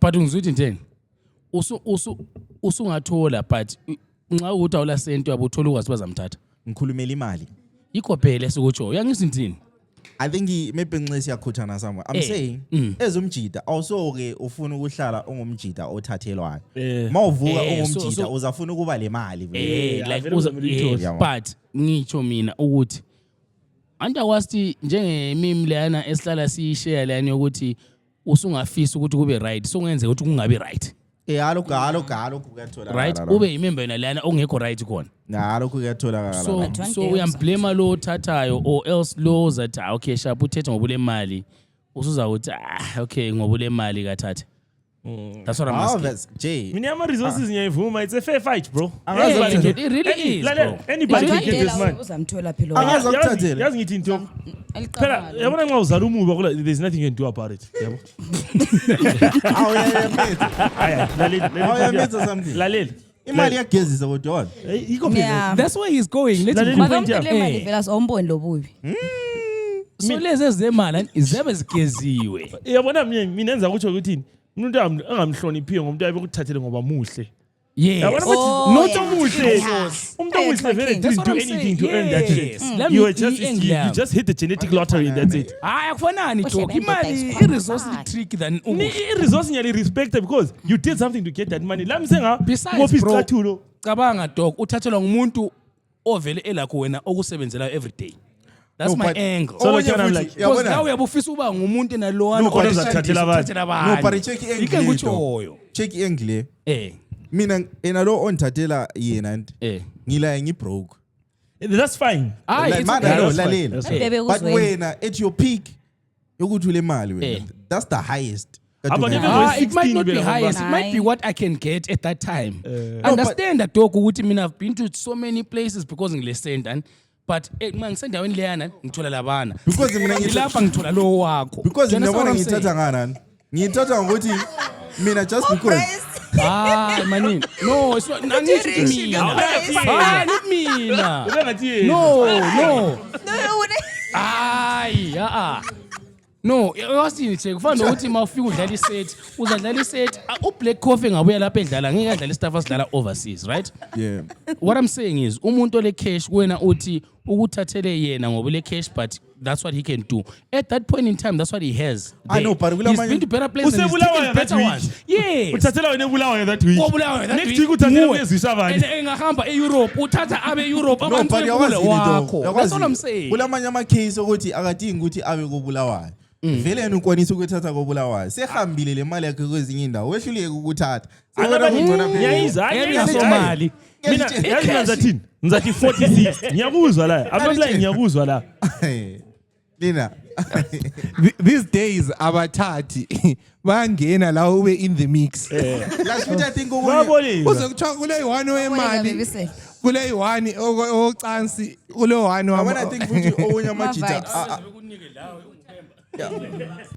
But ungizuthi njeni? Usungathola but nxa ukuthi awula cent uyabuthola ukwazi bazamthatha. ngikhulumela imali Yikho phela esikutsho. Uyangizindini? I think maybe nxa siyakhuthana somewhere I'm saying ezumjida awusoke ufuna ukuhlala ungumjida othathelwayo mawuvuka ungumjida uzafuna ukuba le mali Like but ngitsho mina ukuthi andakwazi njengemimi leyana esihlala siyishare leyana yokuthi usungafisa ukuthi kube right so ngenze ukuthi kungabi right halokhu kuyathola right ube imember yena leyana ongekho right khona halokhu kuyathola so uyamblame lo othathayo or else lo zathi okay sharp uthethe ngobule mali usuzawuthi okay ngobule mali kathathe. That's what I'm asking. Jay mina ama-resources ngiyayivuma it's a fair fight bro It really is, bro. anybody can get this man uzamthola phela Angazi akuthathele. yazi ngithi into phela yabona nxa uzala umubi there's nothing you can do about it yabo awuyamitha something lalela imali yagezisa kodwa wona yikho phela That's where he's going. Let's Lalela move point on. yami. mali vela somboni lobubi So lezi ezemali ziyabe zigeziwe. yabona mina enza kutsho ukuthini umuntu angamhloniphiyo ngomuntu ayebekuthathele ngoba muhle Yes. yabona Oh, not yeah. omuhle umuntu Hey, omuhle my vele king. didn't That's do what I'm anything to saying. earn that Yes. shit Let you me were just you just hit the genetic lottery and that's it Hayi akufanani Uhle Doc. bendoda Imali isibani. i-resource trick than i-resource ngiyali-respecta because you did something to get that money lami Besides, ngophi bro, isicathulo cabanga Doc uthathelwa ngumuntu ovele elakho wena okusebenzela every day. That's No, my but- angle. So like, Okunye I'm futhi, like, Because yabona? nawe uyabufisa uba ngumuntu nalowana No, but uzathathela abantu. No, but check i-angle Ike le, ngutshoyo. check i-angle Eh. mina ena lo ondithathela yena Eh. ngilaye ngibroke that's fine Hayi, Like, it's man, okay. no, That's fine. lalela. That's fine. Bebe but kuzwela. wena at your peak yokuthi ule mali Eh. wena that's the highest But Kade even unganayo. It might not be Bela highest. It ngobani. might be what I can get at that time. No, Understand that Doc ukuthi mina I've been to so many places because ngilesenda but uma ngisendaweni leyana ngithola labana. Because mina ngilapha ngithola lo wakho. because Do you understand ngiyabona what I'm saying? ngiyithatha nganani ngiyithatha ngokuthi mina just because Manini. No, it's not. Angithi mina. Not mina. Ubengathi No. Hayi, No, yasini nje kufana nokuthi mawufika udlala iset, uzadlala iset, uBlack Coffee ngabuya lapha edlala ngeke adlala istuff asidlala overseas, right? yeah What I'm saying is umuntu ole cash kuwena uthi ukuthathele yena ngoba le cash but that's what he can do. At that point in time that's what he has. I know, but he's been to better places and he's Usebulawayo taken better that week. ones. Yes. uthathela wena ebulawayo that week Wabulawayo that next week. week uthathela Nguwe. bezwisa abantu Engahamba eEurope uthatha abe eEurope no abantu but bekule yakwazi wakho. into That's what I'm saying. kulamanye ama-case ukuthi akadingi ukuthi abe kobulawayo vele yena ukwanisa ukuthatha kobulawayo sehambile le mali yakhe kwezinye indawo wehluleke ukuthatha ngiyayiza Somali. mina yazi mina ngizathini ngizathi 46 ngiyakuzwa la I'm not lying ngiyakuzwa la Lina These days abathathi bangena la ube in the mix. last futhi I think okunye baboleka Uze kuthiwa kule one wemali, kule one ocansi, kule one yabona I think futhi okunye amajita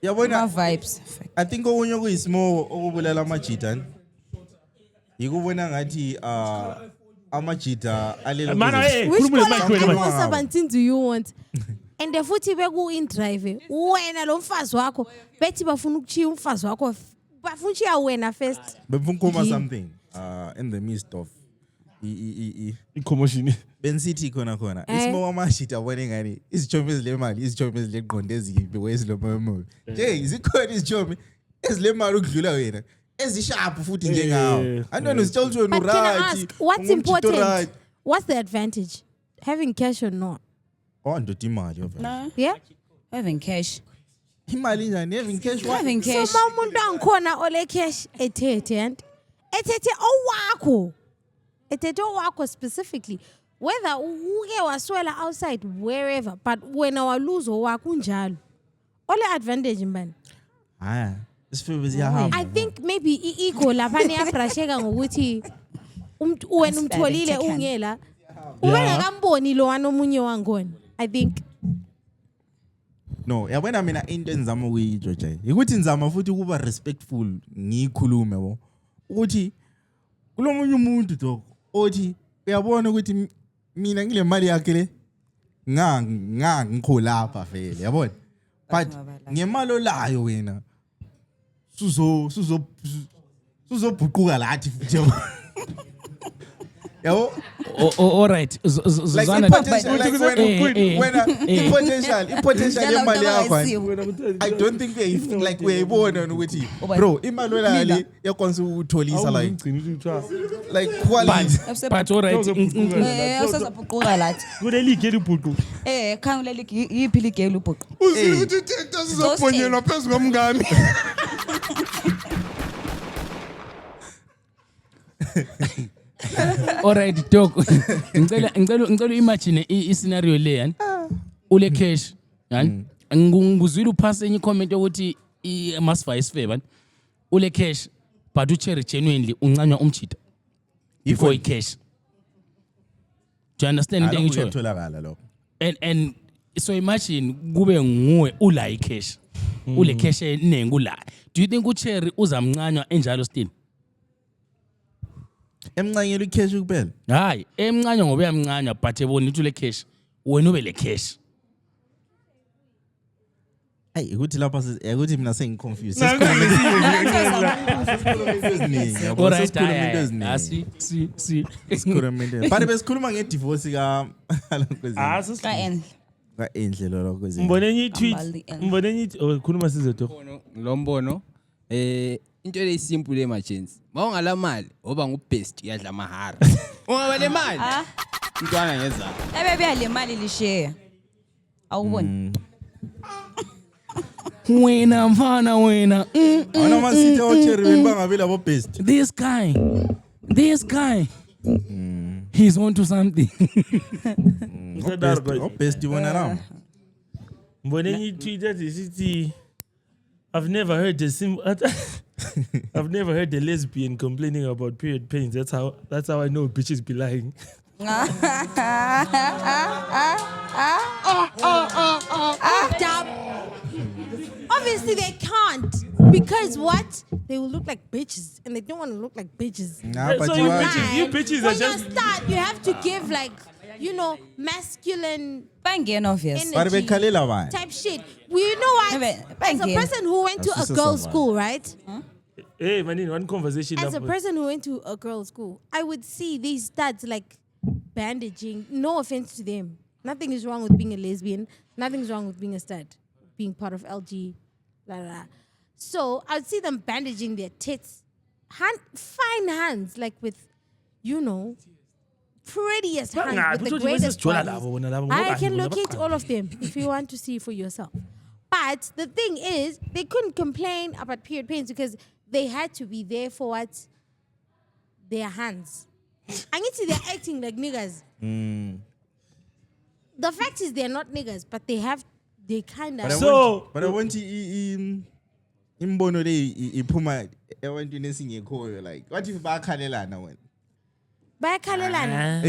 yabona vibes I think okunye okuyisimo okubulala amajita yikubona ngathi amajita alelo mana business. Which khuluma le mic wena quality man. servant do you want? And the futhi beku in drive wena lo mfazi wakho bethi bafuna ukuchiya umfazi wakho bafuna uchiya wena first. befuna ukukhoma something in the midst of i-commotion bensithi khona isimo amashita abone ngani izichomi ezilemali izichomi ezileqondo eziyibi ezilomomo nje zikhona izichomi ezilemali ukudlula wena ezisharp futhi njengawo andona usitshela ukuthi wena But can I uright ask, what's important? What's the advantage? Having cash or not? ndoda imali no Yeah? having cash imali njani having cash what? Having So cash. ma umuntu angikhona ole cash ethethe and ethethe owakho. Ethethe owakho specifically. Whether uke waswela outside wherever, but wena waluza owakho unjalo. Ole advantage mbani? Haya. Isifebe siyahamba. I think maybe ego lapha niyabrasheka ngokuthi wena umtholile ungela. Ubengakamboni lo wanomunye wangona. I think No, yabona mina into enzama ukuyitsho nje. Ukuthi nizama futhi ukuba respectful ngikhulume bo. Ukuthi kulomunye umuntu dog othi uyabona ukuthi mina ngile mali yakhe le ngikho lapha vele yabona. But ngemali olayo wena suzobhuquka lathi futhi yabo. All right. Like Zuzana. potential imali yakho. I don't think like uyayibona ukuthi bro imali olali yakwanisa ukutholisa like quality. But all right. Usazobhuquka lathi. Kuleli geli ubhuqu. Khanga leli yiphi ligeli ubhuqu. Uzile ukuthi itenta sizobhonyelwa phezu komngane. All right, dog. Ngicela imagine i-scenario le yani. Ule cash, yani. Ngizwile uphasa enye comment ukuthi masifa isifebe. Ule cash, but ucherry genuinely uncanywa umchita. Before cash. Do you understand into engitsho? Kuyatholakala lokho. And so imagine kube nguwe ula cash. Ule cash enengi ula. Do you think ucherry uzamncanywa enjalo still? Emncanyela icash kuphela. Hayi, emncanywa ngoba uyamncanywa but ebona ukuthi ule cash. Wena ube le cash. Hey, ukuthi lapha ukuthi mina sengiconfused. All right, see. But besikhuluma ngedivorce ka Enhle lo lokho. Mbonenye i-tweet. Khuluma size to. Lo mbono into le simple emergency. Mawungala mali oba ngubest uyadla mahara. Ungaba le mali. Intwana ngeza. Ebebe le mali lishare. Awuboni. Wena mfana wena. Ana masithe ocherry wena bangabe labo best. This guy. He's on to something. Best ibona la. Mbonenye i-tweet ethi I've never heard a lesbian complaining about period pains. That's how I know bitches be lying. obviously they can't because what? They will look like bitches and they don't want to look like bitches. Nah, but So you you bitches are when just you start, you have to give like, masculine obvious. energy bekhalela bani? type shit. Well, you know what? As a person who went to a girls' school, right? Hey, man, one conversation. As a person who went to a girls' school, I would see these studs like bandaging. No offense to them. Nothing is wrong with being a lesbian. Nothing's wrong with being a stud, being part of LG, blah, blah, blah. So I'd see them bandaging their tits. Fine hands, like with, prettiest hands with the greatest bodies. I can locate all of them if you want to see for yourself. But the thing is, they couldn't complain about period pains because they had to be there for what? Their hands. I need to see they're acting like niggas. The fact is they're not niggas, but they kind of... But I want to imbono le iphuma ebantwini esingekhoyo like what if bakhalelana wena bayakhalelana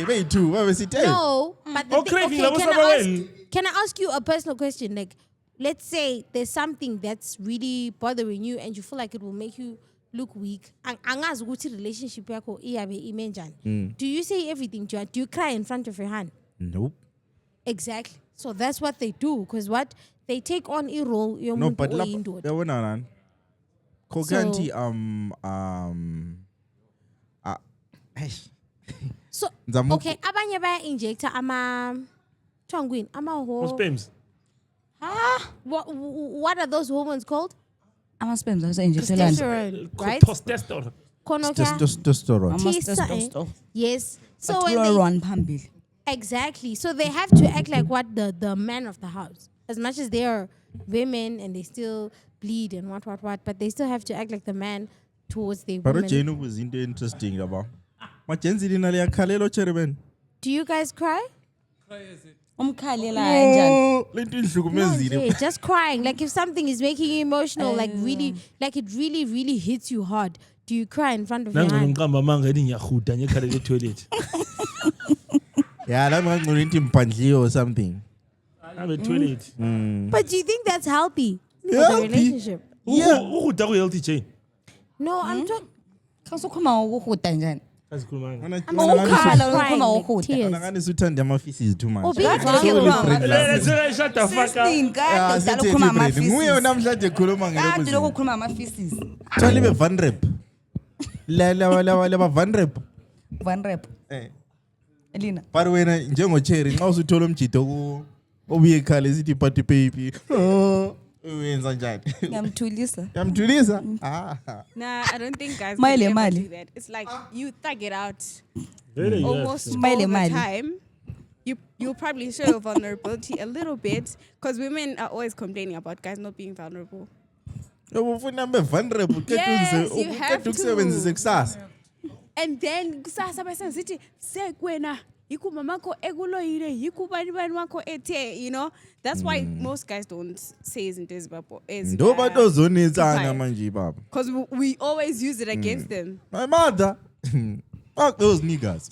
bethu babesithi no but the can I ask you a personal question? Like, let's say there's something that's really bothering you and you feel like it will make you look weak. Angazi ukuthi relationship yakho iyabe ime njani. Do you say everything? Do you cry in front of your hand? Nope. Exactly. So that's what they do. Because what? They take on a role. No, but yabona Koganti so okay, abanye baya injector chongwin sperms. What are those hormones called? Sperms are injected. Right? Testosterone. Testosterone. Yes. So when they exactly. So they have to act like what the man of the house. As much as they are women and they still bleed and what, but they still have to act like the man towards their But women. Jane was interesting about. Majenzi linale akhalelo chereben. Do you guys cry? Umkhalela kanjani? Lento ihlukumezile. Yeah, just crying. Like if something is making you emotional, like it really hits you hard. Do you cry in front of your Nangona hand? ngiqamba manga ethi ngiyakhuda ngekhala le toilet. Yeah, lami ngangcono into impandliyo or something. Abe toilet. But do you think that's healthy for the Healthy? relationship? Yeah. Ukhuda ku healthy Jane. No, I'm talking. Khasukhuma ukuhuda njani? Asikhuluma. Ukukhala ukhuma Like ukuhuda. tears. Ngani suthanda ama feces too Or much. being vulnerable. Shut the fuck up. Sisini kade udala ukhuluma ama-feces. Nguye namhlanje ekhuluma Kade lokhu ngelokho. ukhuluma ama-feces. Tholi be vulnerable. La vulnerable. One rap. Elina. But wena njengocherry nxa usuthola umjito ku obuye ekhale sithi party baby. Uyenza njani? Ngiyamthulisa. Yamthulisa? Nah, I don't think guys Mali, can ever mali. do that. It's like you thug it out Really, almost yes. all Mali, the mali. time. You probably show your vulnerability a little bit because women are always complaining about guys not being vulnerable. Ufuna be vulnerable Yes, you have to. ukusebenzisa kusasa. And then kusasa bese sithi sekwena yiku mamako ekuloyile yiku bani wakho ethe, you know. That's why most guys don't say izinto ezibabo Ndo batozonitsana manje baba. because we always use it against them. My mother. Fuck those niggas.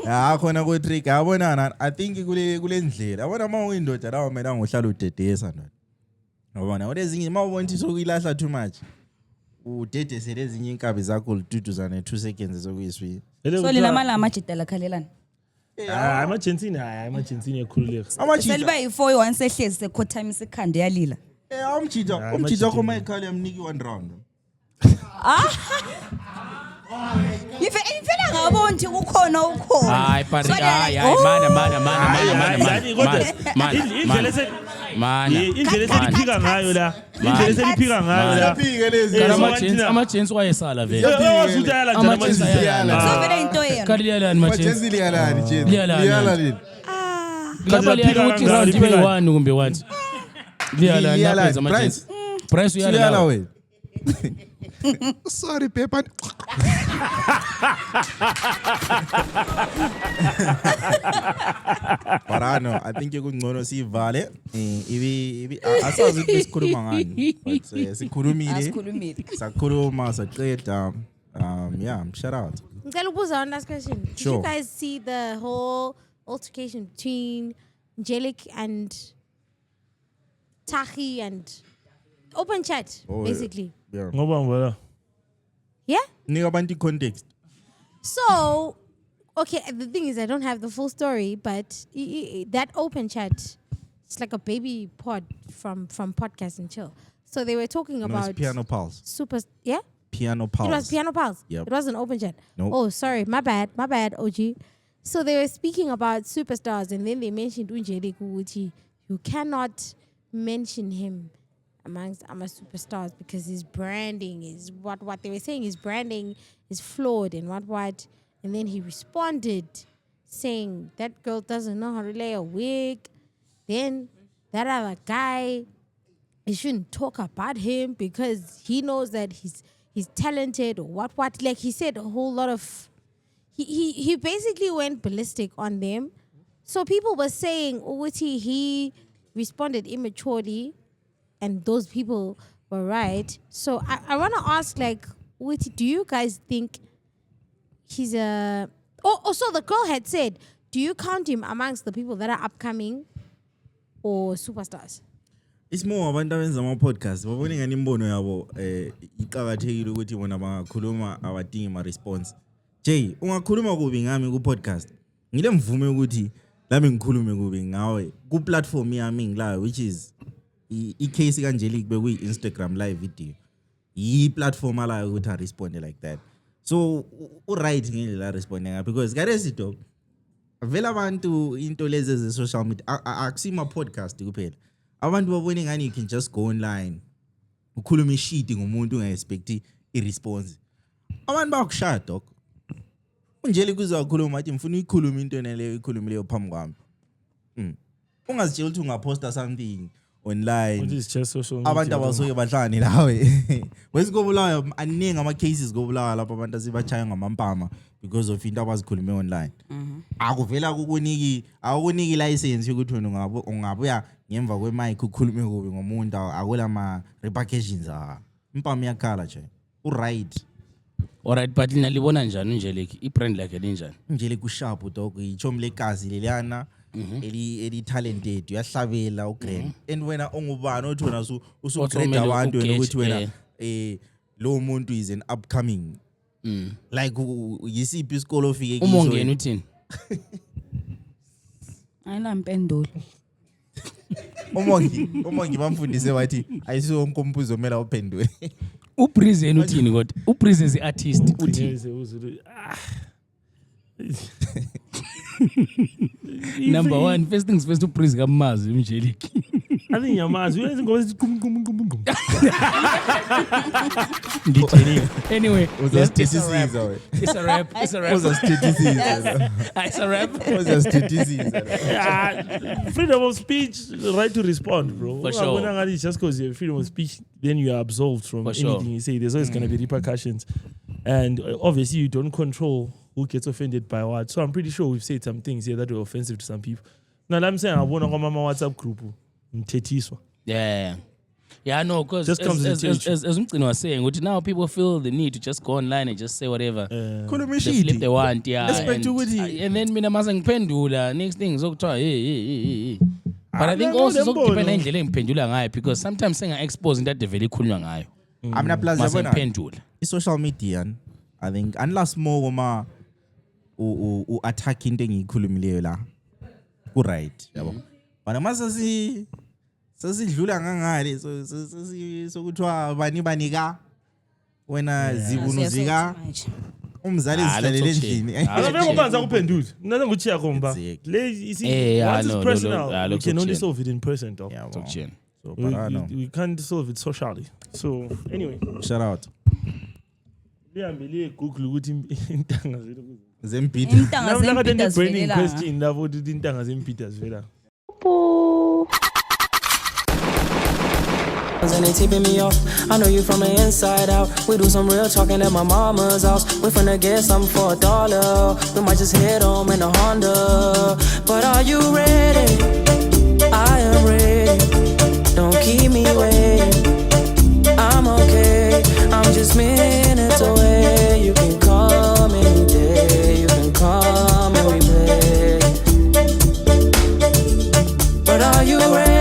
Ya khona ku trick yabona I think kule ndlela yabona uma uyindoda lawo mina ngohlala udedesa ndoda. Yabona olezinye uma ubona ukuthi sokuyilahla too much. Udedese lezinye inkabi zakho lududuzana 2 seconds sokuyiswi. So lina mala amajidela khalelana. Amajensini ekhululeka. Seliba yi4 once ehlezi sekhothama ikhanda yalila. Umjito wakho mayikhali yamniki 1 round. Ifela ngabona ukuthi kukhona ukhona. Hayi pari hayi mana. Indlela eseliphika ngayo la. Indlela eseliphika ngayo la. Yaphike lezi. Ama-gents wayesala vele. Usutayala njani Ama-gents ayala. So vele into yena. Kali liyalani ma-gents? Majenzi liyalani Jane? Liyalani. Liyalani. Lapha liyala ukuthi round ibe 1 kumbe what? Liyalani lapha ama-gents. Price uyala Liyala la. wena. Sorry, Pepper. Parano, I think kungcono sivale. Ibi asazi ukuthi sikhuluma ngani. But sikhulumile. Asikhulumile. Sakhuluma saqeda. Yeah, shout out. Ngicela ukubuza one last question. Did Sure. you guys see the whole altercation between Angelic and Tahi and open chat, Oh, basically? Yeah. Ngoba ngibona. Yeah? Nika abantu context. So, okay, the thing is, I don't have the full story, but that open chat, it's like a baby pod from Podcast and Chill. So they were talking No, about it's Piano Pulse. yeah? Piano It Pulse. was Piano Pulse. Yep. It wasn't open chat. Nope. Oh, sorry, my bad, OG. So they were speaking about superstars, and then they mentioned Unjeli Kuuchi. You cannot mention him amongst our superstars because his branding is what they were saying. His branding is flawed and what. And then he responded saying that girl doesn't know how to lay a wig. Then that other guy, you shouldn't talk about him because he knows that he's talented or what. Like he said a whole lot of. He basically went ballistic on them. So people were saying Uguti, he responded immaturely, and those people were right. So I want to ask, like, Uguti, do you guys think he's a... so the girl had said, do you count him amongst the people that are upcoming or superstars? It's more abantu abenza ama-podcast babone ngani imbono yabo iqakathekile ukuthi bona bangakhuluma abadingi ama-response. Jay, ungakhuluma kubi ngami ku-podcast ngile mvume ukuthi lami ngikhulume kubi ngawe ku-platform yami ngilayo, which is i-case kaNgelic bekuyi-Instagram live video. Yi-platform alayo ukuthi a-responde like that. So u-right ngendlela a-responde ngayo because karesito vele abantu into lezi ze-social media akusima-podcast kuphela. Abantu babone ngani you can just go online ukhuluma ishit ngomuntu ungaexpecti i-response. Abantu bakushaya dog. Unjeli kuzakhuluma athi mfuna uyikhuluma into eneleyo ikhulumileyo phambi kwami. ungazitshela ukuthi ungaposta something online What is just social media? abantu abasuke bahlangane nawe wesikobulayo aningi ama-cases kobulawa lapho abantu asibachaya ngamampama because of into abazikhulume online akuvela akukuniki license yokuthi wena ungabuya ngemva kwemic ukhulume kubi ngomuntu akula ma-repercussions impama iyakhala nje uright. Alright, but nalibona njani Unjeleki ibrand lakhe linjani? Unjeleki usharp dog ichomi lekazi leliyana eli talented uyahlabela ugrand and wena ongubani othi wena usugrade abantu wena ukuthi wena lo muntu is an upcoming like yisiphi isikolo ofike kiso umongeni uthini ayinampendulo umongi bamfundise bathi ayisiwo wonke umbuzo omela uphendule uBreeze yena uthini kodwa uBreeze is artist uthini Number 1 first things first uBreeze kamazi Unjeleki I think yamazi uyenza ngoba sithi kum. Ngithini anyway it's a rap freedom of speech right to respond bro for sure when it's just because you have freedom of speech then you are absolved from anything you say there's always going to be repercussions and obviously you don't control who gets offended by what so I'm pretty sure we've said some things here that were offensive to some people now I'm saying I want to go on my WhatsApp group yeah no because as Umgcini was saying now people feel the need to just go online and just say whatever they flip they want and then mina mase ngiphendula next thing zokuthiwa hey but I think also zokudependa indlela engiphendula ngayo because sometimes senga-expose into ade vele ikhulunywa ngayo amna plus yabona ngiphendula i-social media I think unless more goma u-attack into engiyikhulumileyo la ku-right yabo bana mase sesidlula ngangale sokuthiwa bani ka wena zibuno zika umzali ezihlalele endlini akubanga kuphendula mina nguthiya komba le isi what is personal you can only solve it in person though so we can't solve it socially so anyway shout out lihambe Google ukuthi intanga zempita intanga burning question labo ukuthi intanga zempita zivela And they tipping me off. I know you from the inside out. We do some real talking at my mama's house. We finna get something for $1. We might just head home in a Honda. But are you ready? I am ready. Don't keep me waiting. I'm okay. I'm just minutes away. You can come any day. You can come and we play. But are you ready?